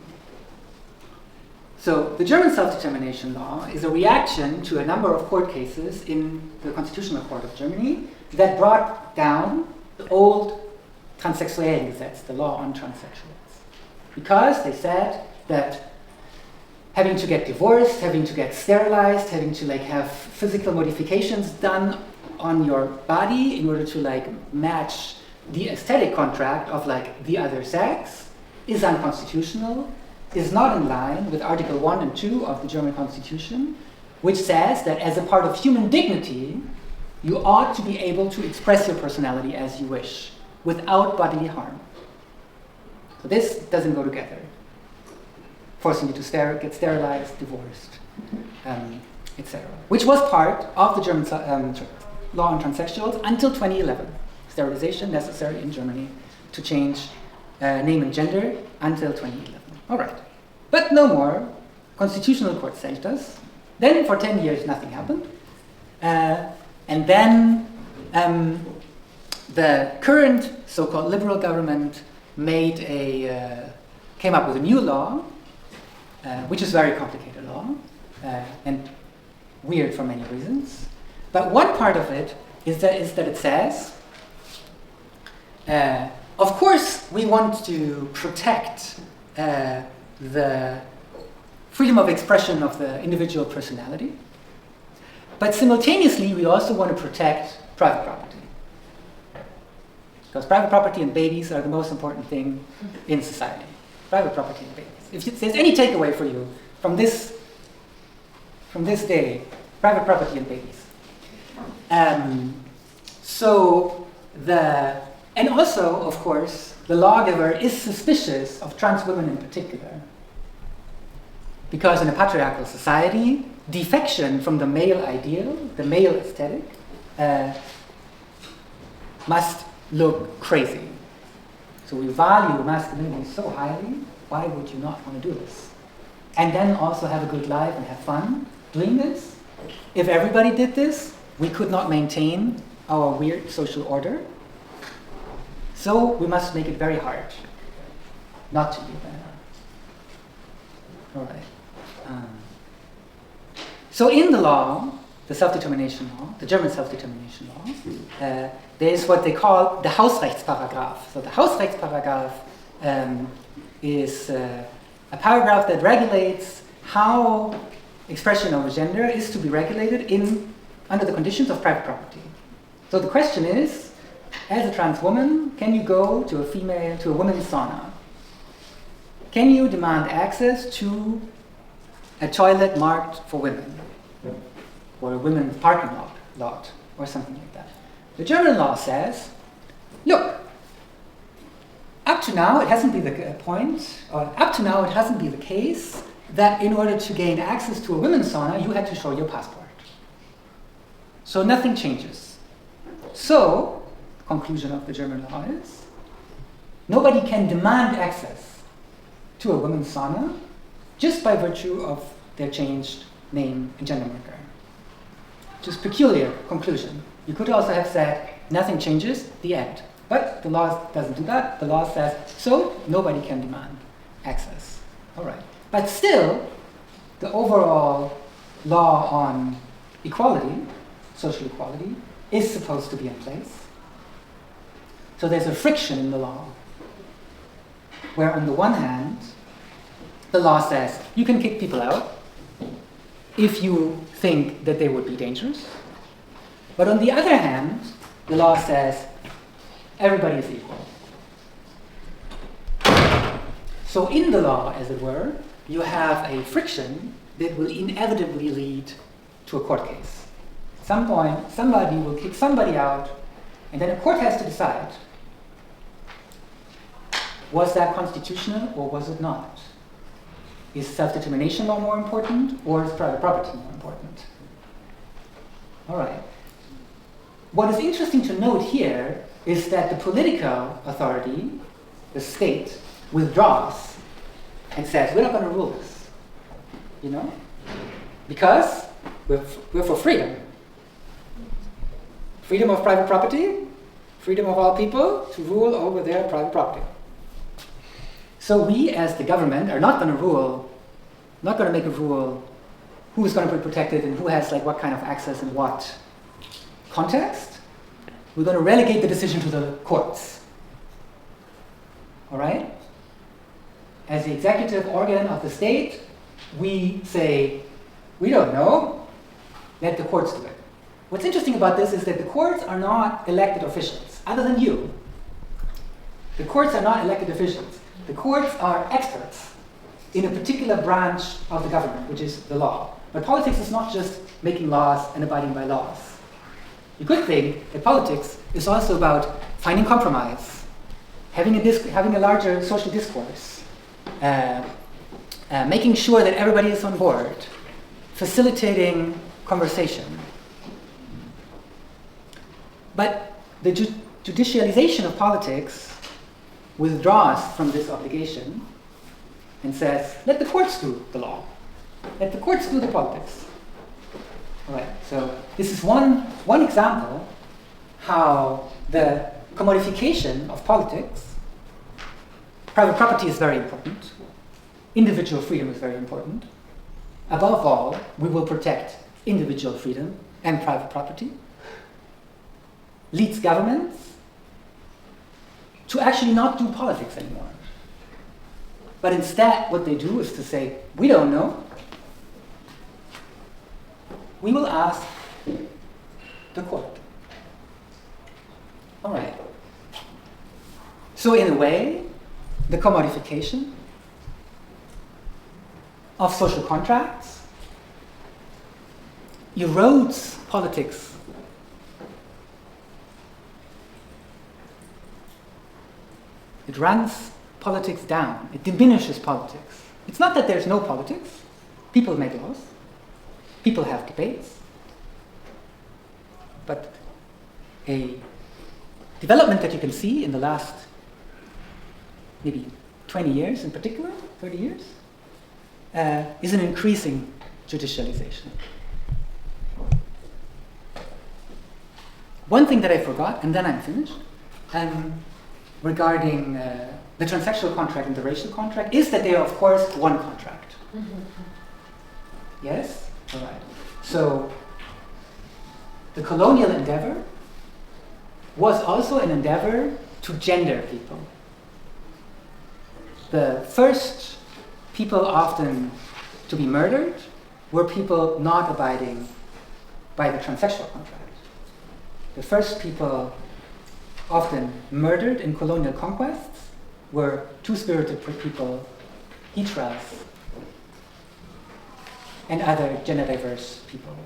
So the German self-determination law is a reaction to a number of court cases in the Constitutional Court of Germany that brought down the old Transsexuelgesetz, the law on transsexuals. Because they said that having to get divorced, having to get sterilized, having to like have physical modifications done on your body in order to like match the aesthetic contract of like the other sex is unconstitutional, is not in line with Article 1 and 2 of the German Constitution, which says that as a part of human dignity, you ought to be able to express your personality as you wish, without bodily harm. So this doesn't go together. Forcing you to get sterilized, divorced, etc. Which was part of the German law on transsexuals until 2011. Sterilization necessary in Germany to change name and gender until 2011. All right. But no more. Constitutional Court saved us. Then for 10 years nothing happened. And then the current so-called liberal government came up with a new law, which is a very complicated law and weird for many reasons. But one part of it is that it says, of course we want to protect the freedom of expression of the individual personality, but simultaneously we also want to protect private property. Because private property and babies are the most important thing in society. Private property and babies. If there's any takeaway for you from this day, private property and babies. And also, of course, the lawgiver is suspicious of trans women in particular. Because in a patriarchal society, defection from the male ideal, the male aesthetic, must look crazy. So we value masculinity so highly, why would you not want to do this? And then also have a good life and have fun doing this? If everybody did this, we could not maintain our weird social order. So we must make it very hard not to do that. All right. So in the law, the self-determination law, the German self-determination law, there is what they call the Hausrechtsparagraph. So the Hausrechtsparagraph is a paragraph that regulates how expression of gender is to be regulated under the conditions of private property. So the question is, as a trans woman, can you go to a women's sauna? Can you demand access to a toilet marked for women? Or a women's parking lot, or something like that. The German law says, look, up to now it hasn't been the case that in order to gain access to a women's sauna, you had to show your passport. So nothing changes. So, the conclusion of the German law is, nobody can demand access to a women's sauna just by virtue of their changed name and gender marker. Just peculiar conclusion. You could also have said, nothing changes, the end. But the law doesn't do that. The law says, so nobody can demand access. All right. But still, the overall law on equality, social equality, is supposed to be in place. So there's a friction in the law, where on the one hand, the law says you can kick people out if you think that they would be dangerous. But on the other hand, the law says everybody is equal. So in the law, as it were, you have a friction that will inevitably lead to a court case. At some point, somebody will kick somebody out, and then a court has to decide, was that constitutional or was it not? Is self-determination law more important, or is private property more important? All right. What is interesting to note here is that the political authority, the state, withdraws and says, we're not going to rule this. You know? Because we're for freedom. Freedom of private property, freedom of all people to rule over their private property. So we, as the government, are not going to make a rule who is going to be protected and who has like what kind of access in what context. We're going to relegate the decision to the courts. all right? As the executive organ of the state, we say, we don't know, let the courts do it. What's interesting about this is that the courts are not elected officials, other than you. The courts are not elected officials. The courts are experts in a particular branch of the government, which is the law. But politics is not just making laws and abiding by laws. You could think that politics is also about finding compromise, having a larger social discourse, making sure that everybody is on board, facilitating conversation. But the judicialization of politics withdraws from this obligation and says, let the courts do the law. Let the courts do the politics. All right, so this is one example how the commodification of politics, private property is very important, individual freedom is very important. Above all, we will protect individual freedom and private property, leads governments to actually not do politics anymore. But instead, what they do is to say, we don't know. We will ask the court. All right. So in a way, the commodification of social contracts erodes politics. It runs politics down. It diminishes politics. It's not that there's no politics. People make laws. People have debates. But a development that you can see in the last maybe 20 years in particular, 30 years, is an increasing judicialization. One thing that I forgot, and then I'm finished, regarding the transsexual contract and the racial contract, is that they are, of course, one contract. Yes? All right. So, the colonial endeavor was also an endeavor to gender people. The first people often to be murdered were people not abiding by the transsexual contract. The first people often murdered in colonial conquests were two-spirited people, hetras, and other gender-diverse people.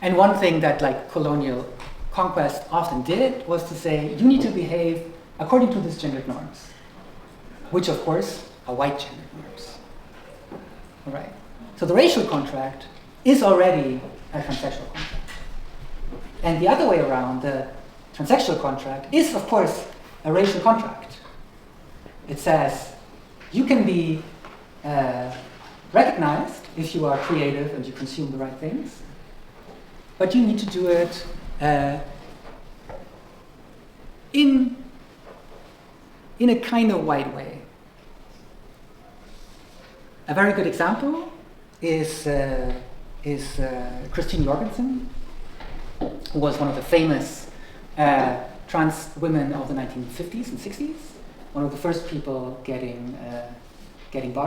And one thing that colonial conquest often did was to say, you need to behave according to these gendered norms, which of course are white gendered norms. All right. So the racial contract is already a transsexual contract. And the other way around, the transsexual contract is of course a racial contract. It says you can be recognized if you are creative and you consume the right things, but you need to do it in a kind of white way. A very good example is Christine Jorgensen, who was one of the famous trans women of the 1950s and 60s, one of the first people getting gender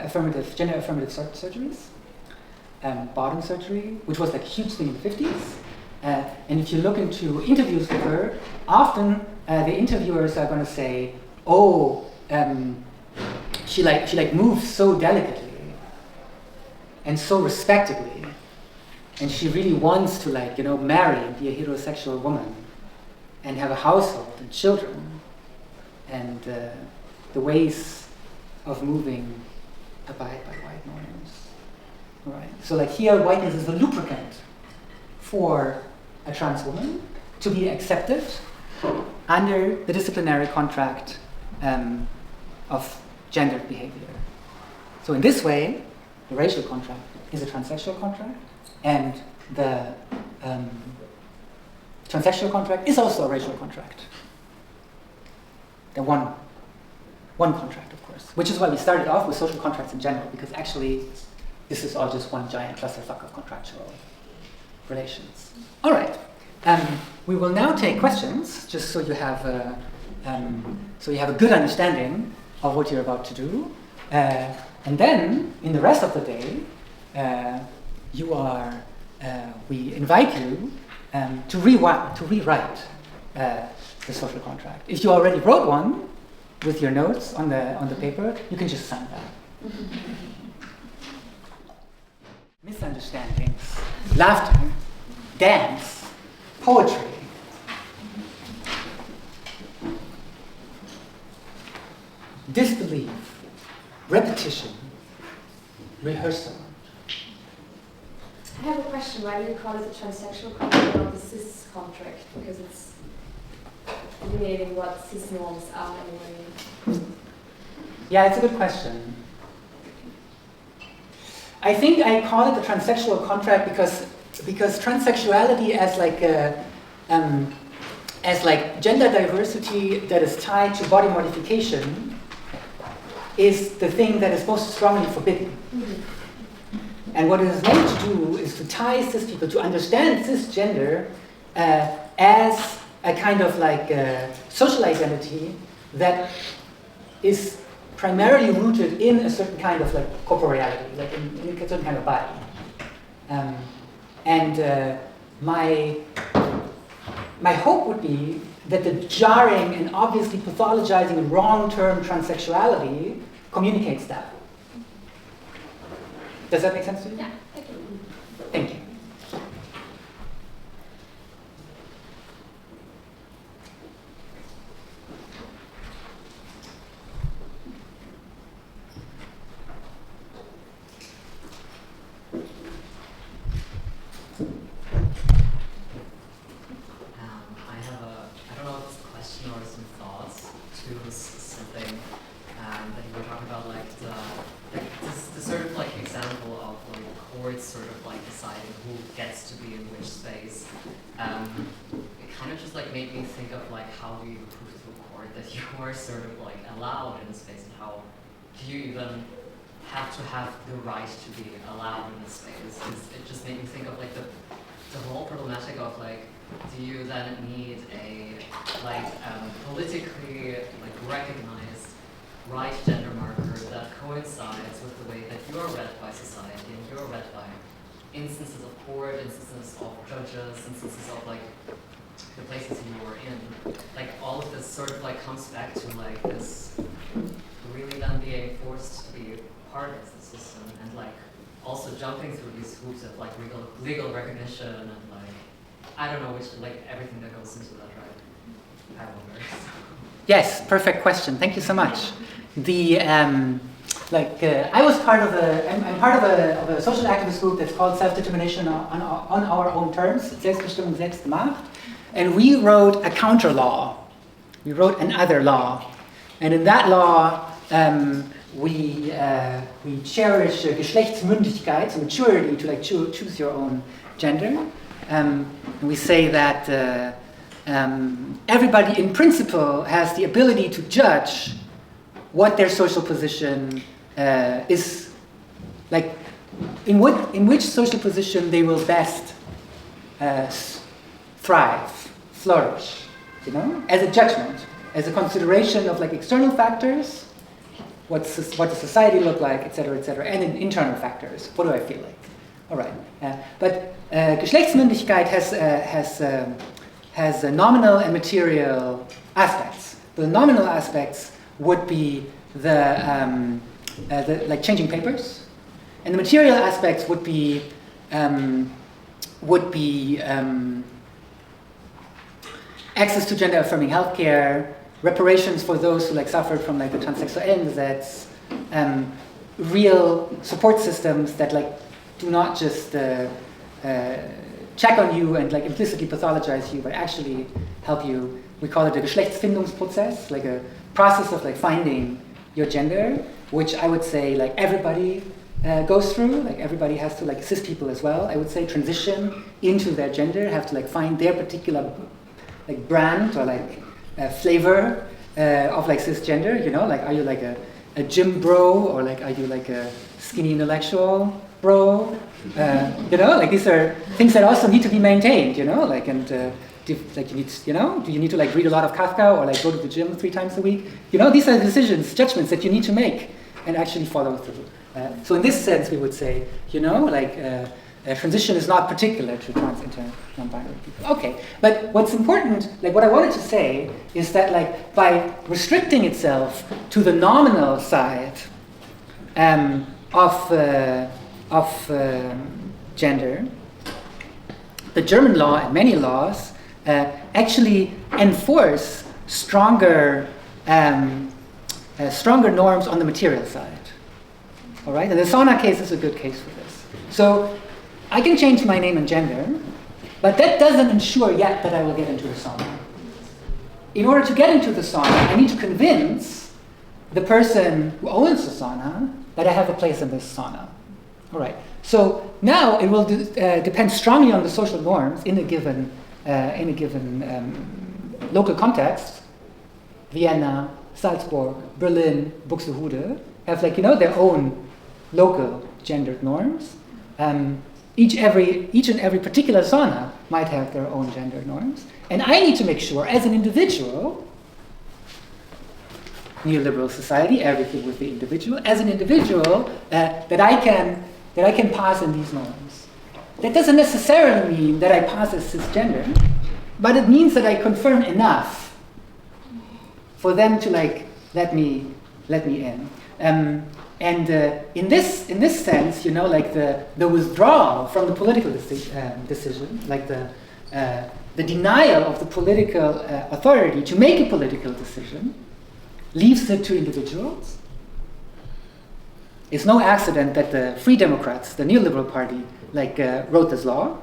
affirmative surgeries, bottom surgery, which was a huge thing in the 50s. And if you look into interviews with her, often the interviewers are going to say, "Oh, she moves so delicately and so respectably, and she really wants to marry and be a heterosexual woman and have a household and children, and the ways of moving abide by white norms." All right. So here, whiteness is the lubricant for a trans woman to be accepted under the disciplinary contract of gendered behavior. So in this way, the racial contract is a transsexual contract, and the transsexual contract is also a racial contract. They're one contract, of course, which is why we started off with social contracts in general, because actually this is all just one giant clusterfuck of contractual relations. All right, We will now take questions, just so you have a good understanding of what you're about to do, and then in the rest of the day, we invite you to rewrite the social contract. If you already wrote one with your notes on the paper, you can just sign that. Misunderstandings, laughter, dance, poetry. Disbelief, repetition, rehearsal. I have a question. Why do you call it the transsexual contract, not the cis contract? Because it's eliminating what cis norms are anyway. Yeah, it's a good question. I think I call it the transsexual contract because transsexuality as like gender diversity that is tied to body modification is the thing that is most strongly forbidden. Mm-hmm. And what it is meant to do is to tie cis people to understand cisgender as a kind of like social identity that is primarily rooted in a certain kind of like corporeality, like in a certain kind of body. My hope would be that the jarring and obviously pathologizing wrong-term transsexuality communicates that. Does that make sense to you? Yeah, thank you. Thank you. I don't know if it's a question or some thoughts to something that you were talking about, like the sort of like example of like courts sort of like deciding who gets to be in which space. It kind of just like made me think of like how do you prove to a court that you are sort of like allowed in a space, and how do you even have to have the right to be allowed in a space? It just made me think of like the whole problematic of like, do you then need a politically like recognized right gender marker that coincides with the way that you are read by society and you are read by instances of court, instances of judges, instances of like the places you are in? Like all of this sort of like comes back to like this really then being forced to be part of the system, and like also jumping through these hoops of like legal recognition and like I don't know which like everything that goes into that, right? I wonder. Yes, perfect question. Thank you so much. I was part of I'm part of a social activist group that's called Self-Determination on Our Own Terms, Selbstbestimmung Selbstmacht, and we wrote a counter law. We wrote another law, and in that law we cherish Geschlechtsmündigkeit, so maturity to like choose your own gender. We say that everybody in principle has the ability to judge what their social position is, like in which social position they will best thrive, flourish, you know, as a judgment, as a consideration of like external factors, what does society look like, etc., and in internal factors. What do I feel like? All right, but Geschlechtsmündigkeit has nominal and material aspects. The nominal aspects would be the like changing papers, and the material aspects would be access to gender-affirming healthcare, reparations for those who like suffered from like the Transsexuellengesetz, real support systems that like do not just check on you and like implicitly pathologize you, but actually help you. We call it a Geschlechtsfindungsprozess, like a process of like finding your gender, which I would say like everybody goes through. Like everybody has to, like cis people as well, I would say, transition into their gender, have to like find their particular like brand or like flavor of like cisgender. You know, like are you like a gym bro, or like are you like a skinny intellectual, bro. Like these are things that also need to be maintained, like, and do you need to like read a lot of Kafka or like go to the gym 3 times a week? These are decisions, judgments that you need to make and actually follow through. So in this sense, we would say, transition is not particular to trans, inter, non-binary people. Okay, but what's important, like what I wanted to say, is that like by restricting itself to the nominal side of gender, the German law and many laws actually enforce stronger norms on the material side. All right, and the sauna case is a good case for this. So I can change my name and gender, but that doesn't ensure yet that I will get into the sauna. In order to get into the sauna, I need to convince the person who owns the sauna that I have a place in this sauna. All right. So now it will depend strongly on the social norms in a given local context. Vienna, Salzburg, Berlin, Buxtehude have their own local gendered norms. Each and every particular sauna might have their own gender norms, and I need to make sure, as an individual, neoliberal society, everything with the individual, as an individual, that I can pass in these norms. That doesn't necessarily mean that I pass as cisgender, but it means that I confirm enough for them to let me in. And in this sense, the withdrawal from the political decision, like the denial of the political authority to make a political decision, leaves it to individuals. It's no accident that the Free Democrats, the neoliberal party, wrote this law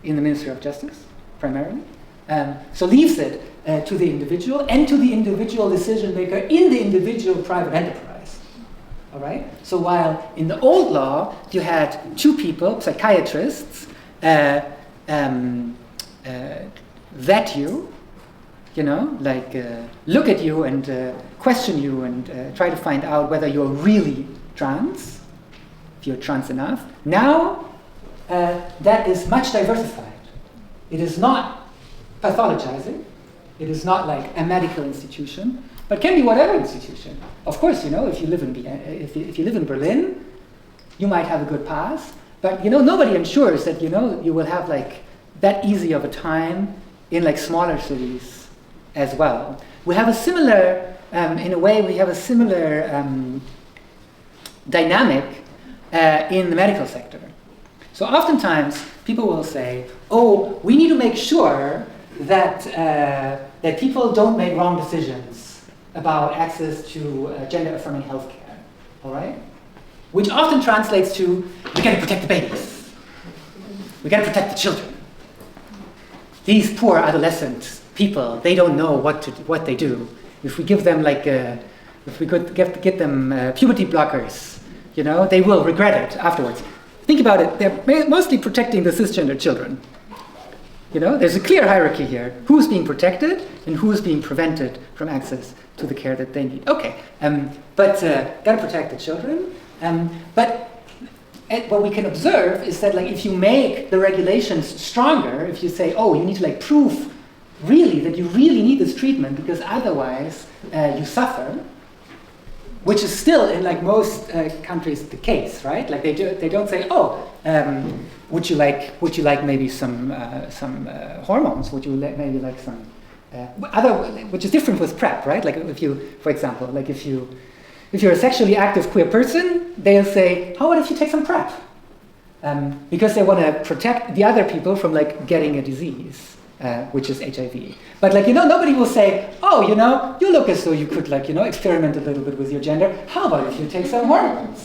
in the Ministry of Justice, primarily. So leaves it to the individual and to the individual decision maker in the individual private enterprise. All right. So while in the old law you had 2 people, psychiatrists, vet you, look at you and question you and try to find out whether you're really trans, if you're trans enough. Now that is much diversified. It is not pathologizing. It is not like a medical institution, but can be whatever institution. Of course, if you live in if you live in Berlin, you might have a good pass, but nobody ensures that you will have that easy of a time in smaller cities as well. We have a similar, in a way, we have a similar dynamic in the medical sector. So oftentimes people will say, "Oh, we need to make sure that that people don't make wrong decisions about access to gender-affirming healthcare." All right, which often translates to, "We got to protect the babies. We got to protect the children. These poor adolescent people, they don't know what they do. If we give them if we could get them puberty blockers, they will regret it afterwards." Think about it. They're mostly protecting the cisgender children. There's a clear hierarchy here. Who's being protected and who's being prevented from access to the care that they need. Okay, but got to protect the children. But what we can observe is that if you make the regulations stronger, if you say, "Oh, you need to prove really that you really need this treatment because otherwise you suffer," which is still in most countries the case, right? They don't say, "Oh, would you like maybe some hormones? Would you maybe like some other?" Which is different with PrEP, right? If you, for example, if you're a sexually active queer person, they'll say, "How about if you take some PrEP?" Because they want to protect the other people from getting a disease, which is HIV. But nobody will say, "Oh, you look as though you could experiment a little bit with your gender. How about if you take some hormones?"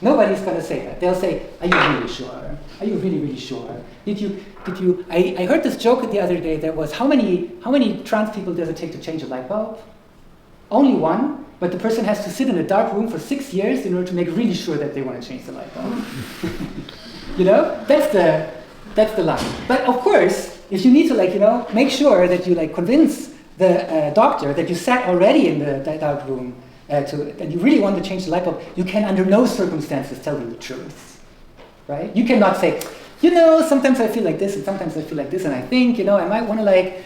Nobody's going to say that. They'll say, "Are you really sure? Are you really, really sure? Did you? I heard this joke the other day that was, how many trans people does it take to change a light bulb? Only one, but the person has to sit in a dark room for 6 years in order to make really sure that they want to change the light bulb." That's the line. But of course, if you need to make sure that you convince the doctor that you sat already in the dark room and you really want to change the light bulb, you can under no circumstances tell them the truth. right? You cannot say, you know, sometimes I feel like this and sometimes I feel like this, and I think, you know, I might want to like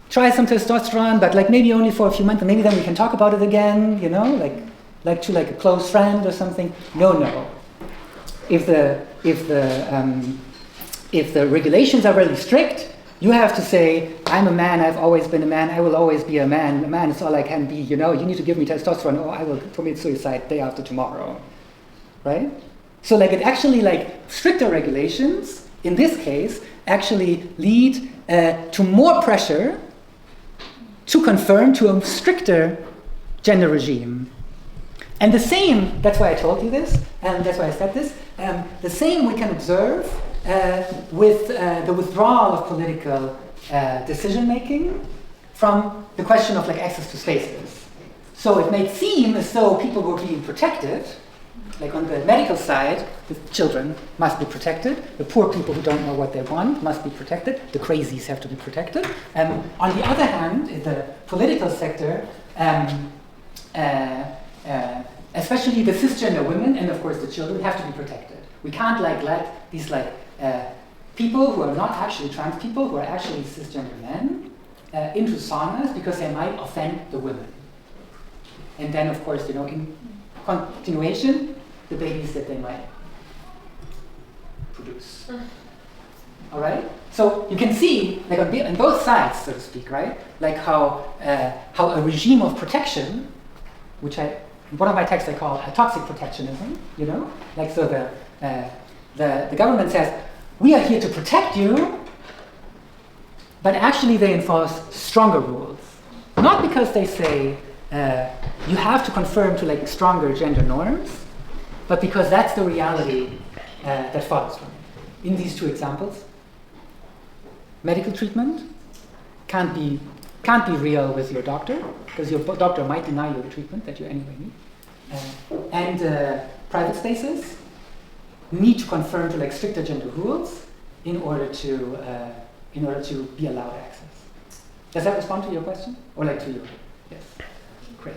try some testosterone, but like maybe only for a few months, and maybe then we can talk about it again, you know, like to like a close friend or something. No. If the regulations are really strict, you have to say, I'm a man, I've always been a man, I will always be a man is all I can be, you know, you need to give me testosterone, or I will commit suicide day after tomorrow, right? So like it actually, like stricter regulations, in this case, actually lead to more pressure to conform to a stricter gender regime. And the same, that's why I told you this, and that's why I said this, the same we can observe with the withdrawal of political decision-making from the question of like access to spaces. So it may seem as though people were being protected, like on the medical side, the children must be protected, the poor people who don't know what they want must be protected, the crazies have to be protected. On the other hand, in the political sector, especially the cisgender women and of course the children have to be protected. We can't like let these like people who are not actually trans people, who are actually cisgender men, into saunas because they might offend the women. And then of course, you know, in continuation, the babies that they might produce. All right? So you can see, like on both sides, so to speak, right? Like how a regime of protection, which in one of my texts I call a toxic protectionism, you know? Like so the government says, we are here to protect you, but actually they enforce stronger rules. Not because they say you have to conform to like stronger gender norms, but because that's the reality that follows from it. In these two examples, medical treatment can't be real with your doctor, because your doctor might deny you the treatment that you anyway need. And private spaces need to conform to like stricter gender rules in order to be allowed access. Does that respond to your question, or like to you? Yes. Great.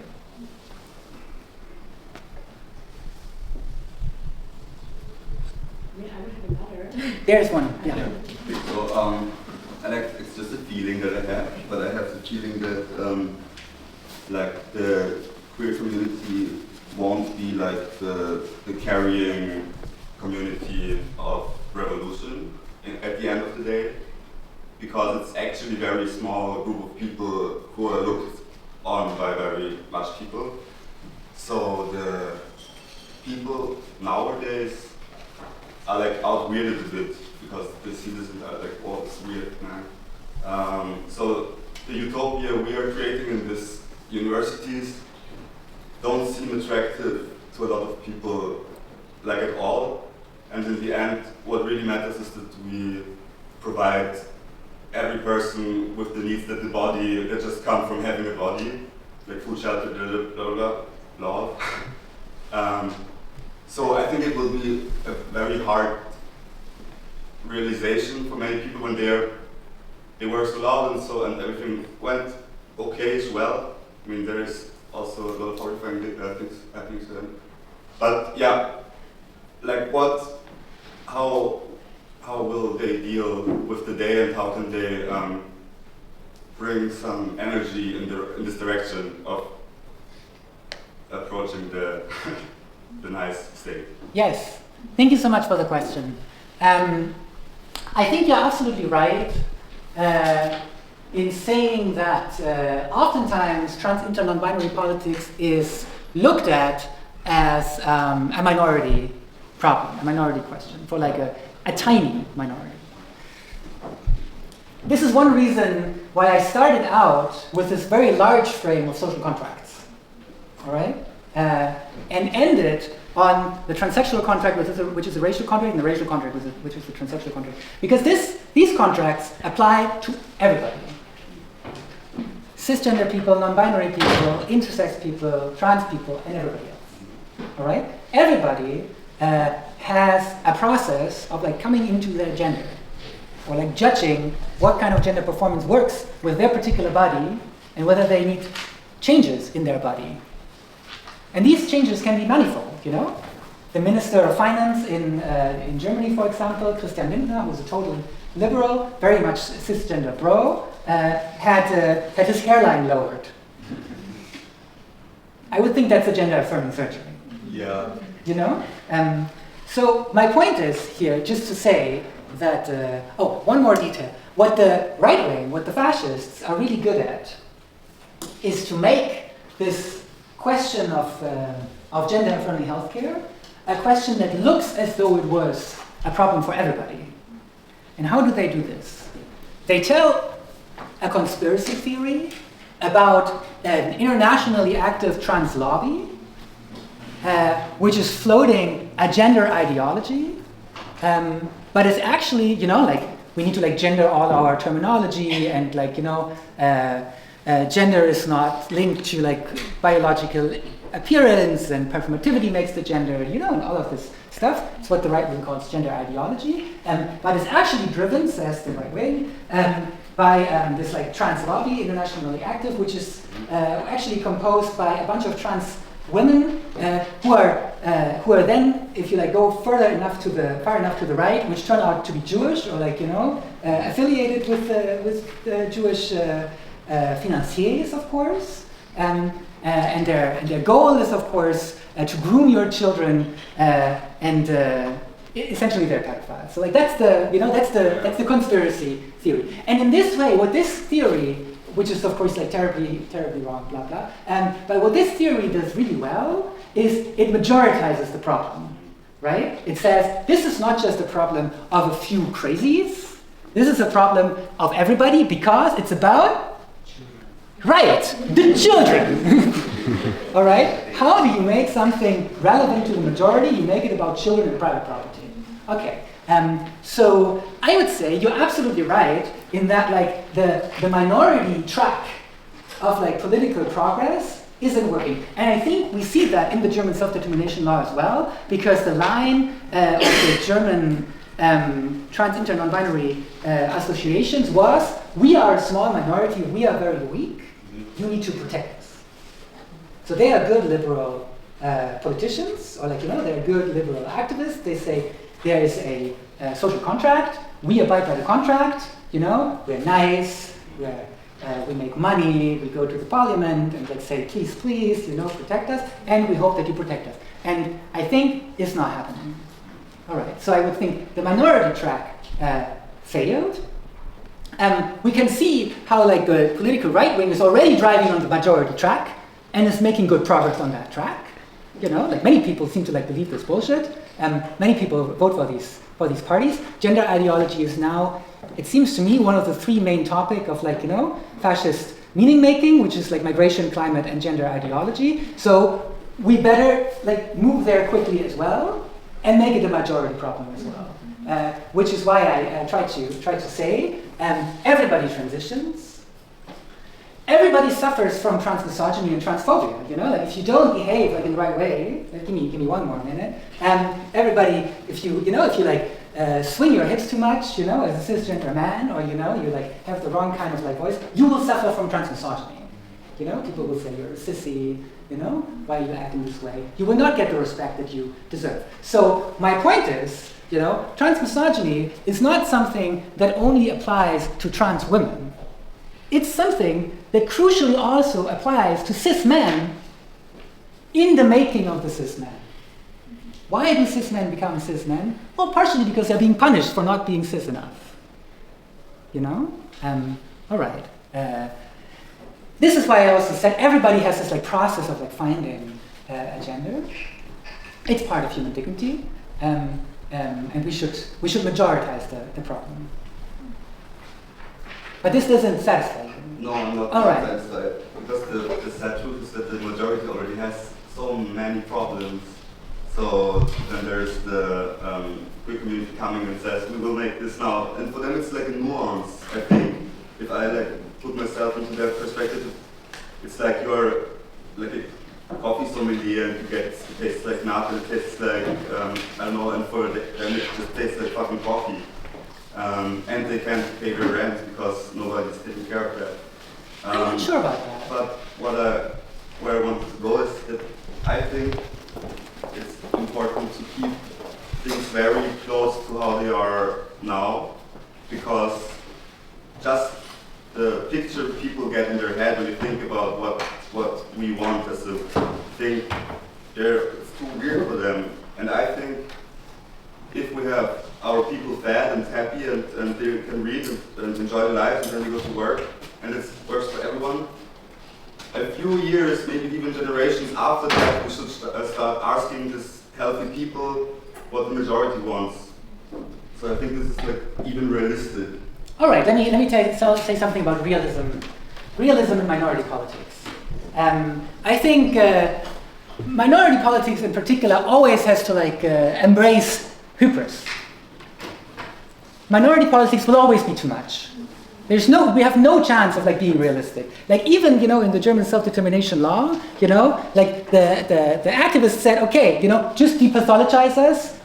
Yeah, I would have another. There's one. Yeah. So it's just a feeling that I have, but I have the feeling that like the queer community won't be like the carrying community of revolution at the end of the day, because it's actually a very small group of people who are looked on by very much people. So the people nowadays are like out-weirded a bit because they see this and they're like, oh, it's weird, man. So the utopia we are creating in these universities don't seem attractive to a lot of people like at all. And in the end, what really matters is that we provide every person with the needs that the body, that just come from having a body, like food, shelter, blah, blah, blah, blah. So I think it will be a very hard realization for many people when they were so loud and everything went okay as well. I mean, there is also a lot of horrifying things happening to them. But yeah, like how will they deal with the day, and how can they bring some energy in this direction of approaching the the nice state? Yes. Thank you so much for the question. I think you're absolutely right in saying that oftentimes trans, inter, non-binary politics is looked at as a minority problem, a minority question, for like a tiny minority. This is one reason why I started out with this very large frame of social contracts, all right? And ended on the transsexual contract, which is a racial contract, and the racial contract, which is the transsexual contract. Because these contracts apply to everybody. Cisgender people, non-binary people, intersex people, trans people, and everybody else. All right? Everybody has a process of like coming into their gender, or like judging what kind of gender performance works with their particular body, and whether they need changes in their body. And these changes can be manifold, you know? the Minister of Finance in Germany, for example, Christian Lindner, who's a total liberal, very much cisgender bro, had his hairline lowered. I would think that's a gender-affirming surgery. Yeah. You know? So my point is here just to say that, one more detail. What the right wing, what the fascists are really good at is to make this question of gender-affirming healthcare a question that looks as though it was a problem for everybody. And how do they do this? They tell a conspiracy theory about an internationally active trans lobby, which is floating a gender ideology, but it's actually, we need to gender all our terminology, and gender is not linked to biological appearance, and performativity makes the gender, and all of this stuff. It's what the right wing calls gender ideology, but it's actually driven, says the right wing, by this trans lobby, internationally active, which is actually composed by a bunch of trans women who are then, if you go far enough to the right, which turn out to be Jewish or affiliated with the Jewish financiers, of course, and their goal is, of course, to groom your children and essentially they're pedophiles. So that's the conspiracy theory. And in this way, what this theory, which is of course terribly wrong, blah blah, but what this theory does really well is it majoritizes the problem, right? It says this is not just a problem of a few crazies. This is a problem of everybody because it's about the children. All right? How do you make something relevant to the majority? You make it about children and private property. Okay. So I would say you're absolutely right in that the minority track of political progress isn't working. And I think we see that in the German self-determination law as well, because the line of the German trans, inter, non-binary associations was, we are a small minority, we are very weak, you need to protect us. So they are good liberal politicians, or they're good liberal activists. They say there is a social contract, we abide by the contract, we're nice, we make money, we go to the parliament and say, please, please, protect us, and we hope that you protect us. And I think it's not happening. All right, so I would think the minority track failed. We can see how the political right wing is already driving on the majority track and is making good progress on that track. Many people seem to believe this bullshit. Many people vote for these parties. Gender ideology is now, it seems to me, one of the three main topics of fascist meaning making, which is migration, climate, and gender ideology. So we better move there quickly as well and make it a majority problem as well. Which is why I try to say everybody transitions. Everybody suffers from transmisogyny and transphobia. If you don't behave in the right way, give me one more minute. Everybody, if you swing your hips too much, as a cisgender man, or you have the wrong kind of voice, you will suffer from transmisogyny. People will say you're a sissy. Why are you acting this way? You will not get the respect that you deserve. So my point is, transmisogyny is not something that only applies to trans women. It's something that crucially also applies to cis men in the making of the cis men. Why do cis men become cis men? Well, partially because they're being punished for not being cis enough. All right. This is why I also said everybody has this process of finding a gender. It's part of human dignity, and we should majoritize the problem. But this doesn't satisfy you. No, I'm not right. satisfied. Because the sad truth is that the majority already has so many problems. So then there's the queer community coming and says, we will make this now. And for them it's a nuance, I think. If I put myself into their perspective, it's you're a coffee sommelier and you get, it tastes like nut, it tastes I don't know, and for them it just tastes like fucking coffee. And they can't pay their rent because nobody's taking care of that. I'm not sure about that. But where I want to go is that I think it's important to it's too weird for them. And I think if we have our people fed and happy and they can read and enjoy their lives and then we go to work and it works for everyone, a few years, maybe even generations after that, we should start asking these healthy people what the majority wants. So I think this is like even realistic. All right, let me say something about realism in minority politics. I think minority politics in particular always has to embrace hubris. Minority politics will always be too much. We have no chance of being realistic. Even in the German self-determination law, the activists said, okay, just depathologize us,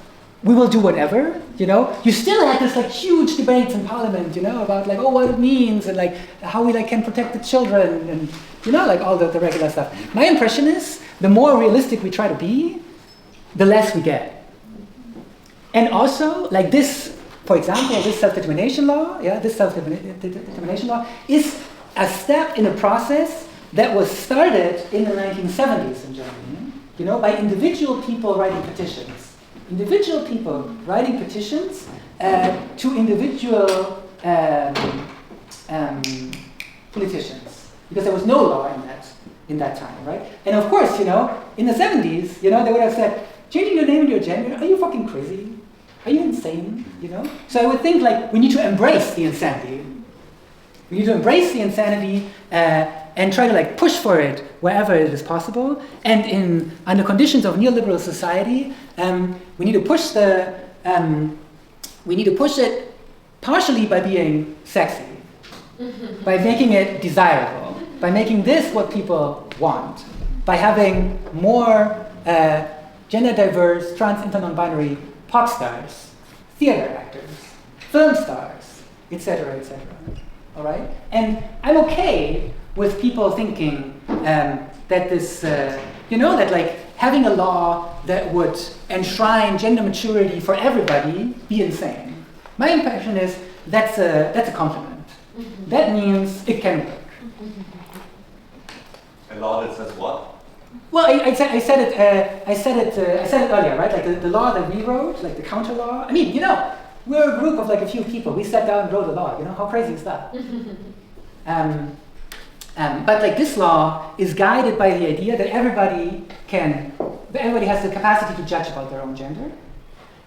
we will do whatever. You still had this huge debates in parliament, about what it means and how we can protect the children and all the regular stuff. My impression is the more realistic we try to be, the less we get. And also this. For example, this self-determination law, is a step in a process that was started in the 1970s in Germany, by individual people writing petitions. Individual people writing petitions to individual politicians, because there was no law in that time, right? And of course, in the 70s, they would have said, changing your name and your gender, are you fucking crazy? Are you insane? So I would think we need to embrace the insanity. We need to embrace the insanity and try to push for it wherever it is possible. And under conditions of neoliberal society, we need to push it partially by being sexy, by making it desirable, by making this what people want, by having more gender diverse, trans, inter, non-binary pop stars, theater actors, film stars, etc., etc. All right, and I'm okay with people thinking that this, that having a law that would enshrine gender maturity for everybody be insane. My impression is that's a compliment. That means it can work. A law that says what? Well, I said it earlier, right? The law that we wrote, the counter law. I mean, we're a group of a few people. We sat down and wrote a law. How crazy is that? But this law is guided by the idea that everybody has the capacity to judge about their own gender,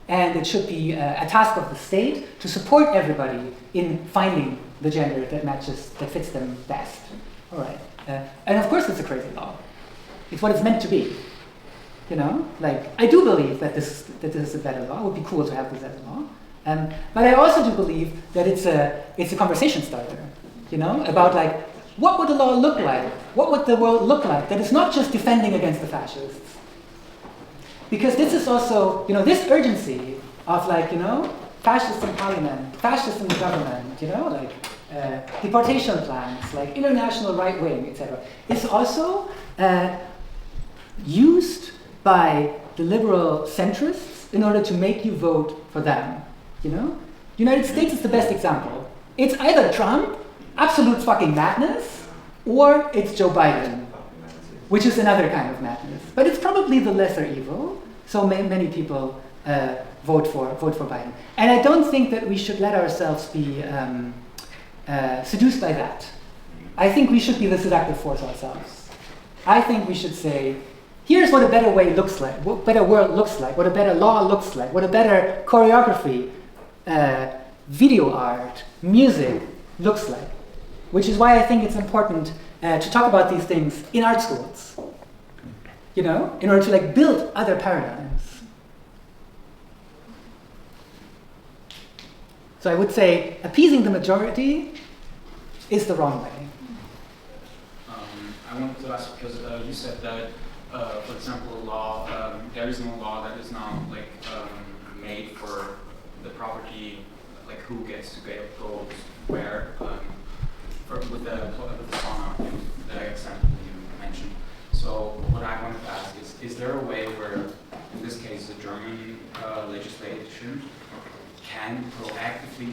and it should be a task of the state to support everybody in finding the gender that fits them best. All right, and of course it's a crazy law. It's what it's meant to be. I do believe that this is a better law. It would be cool to have this as a law. But I also do believe that it's a conversation starter. About what would the law look like? What would the world look like that is not just defending against the fascists? Because this is also, this urgency of fascists in parliament, fascists in the government, deportation plans, international right wing, etc. is also used by the liberal centrists in order to make you vote for them. United States is the best example. It's either Trump, absolute fucking madness, or it's Joe Biden, which is another kind of madness. But it's probably the lesser evil. So many people vote for Biden, and I don't think that we should let ourselves be seduced by that. I think we should be the seductive force ourselves. I think we should say, here's what a better way looks like, what a better world looks like, what a better law looks like, what a better choreography, video art, music looks like. Which is why I think it's important to talk about these things in art schools, in order to build other paradigms. So I would say appeasing the majority is the wrong way. I wanted to ask, because you said that, for example, law, there is no law that is now made for the property, who gets to go where, with the sauna, the example you mentioned. So what I wanted to ask is there a way where, in this case, the German legislation can proactively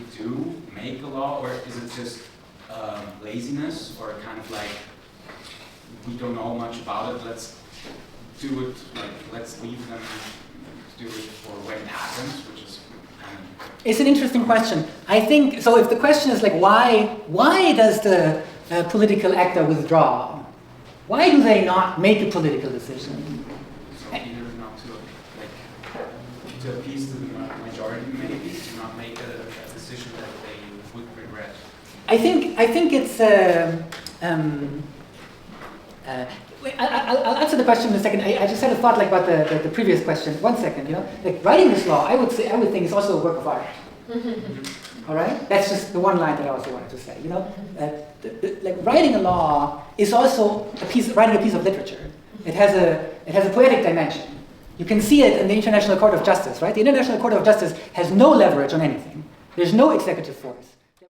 make a law, or is it just laziness, or kind of we don't know much about it, let's do it, like, let's leave them do it for when it happens, which is kind of... It's an interesting question. I think, so if the question is like, why does the political actor withdraw? Why do they not make a political decision? So either not to, like, to appease to the majority, maybe, to not make a decision that they would regret. I think it's. I'll answer the question in a second. I just had a thought like about the previous question. 1 second, like writing this law, I would think is also a work of art. All right, that's just the one line that I also wanted to say. Like writing a law is also writing a piece of literature. It has a poetic dimension. You can see it in the International Court of Justice, right? The International Court of Justice has no leverage on anything. There's no executive force.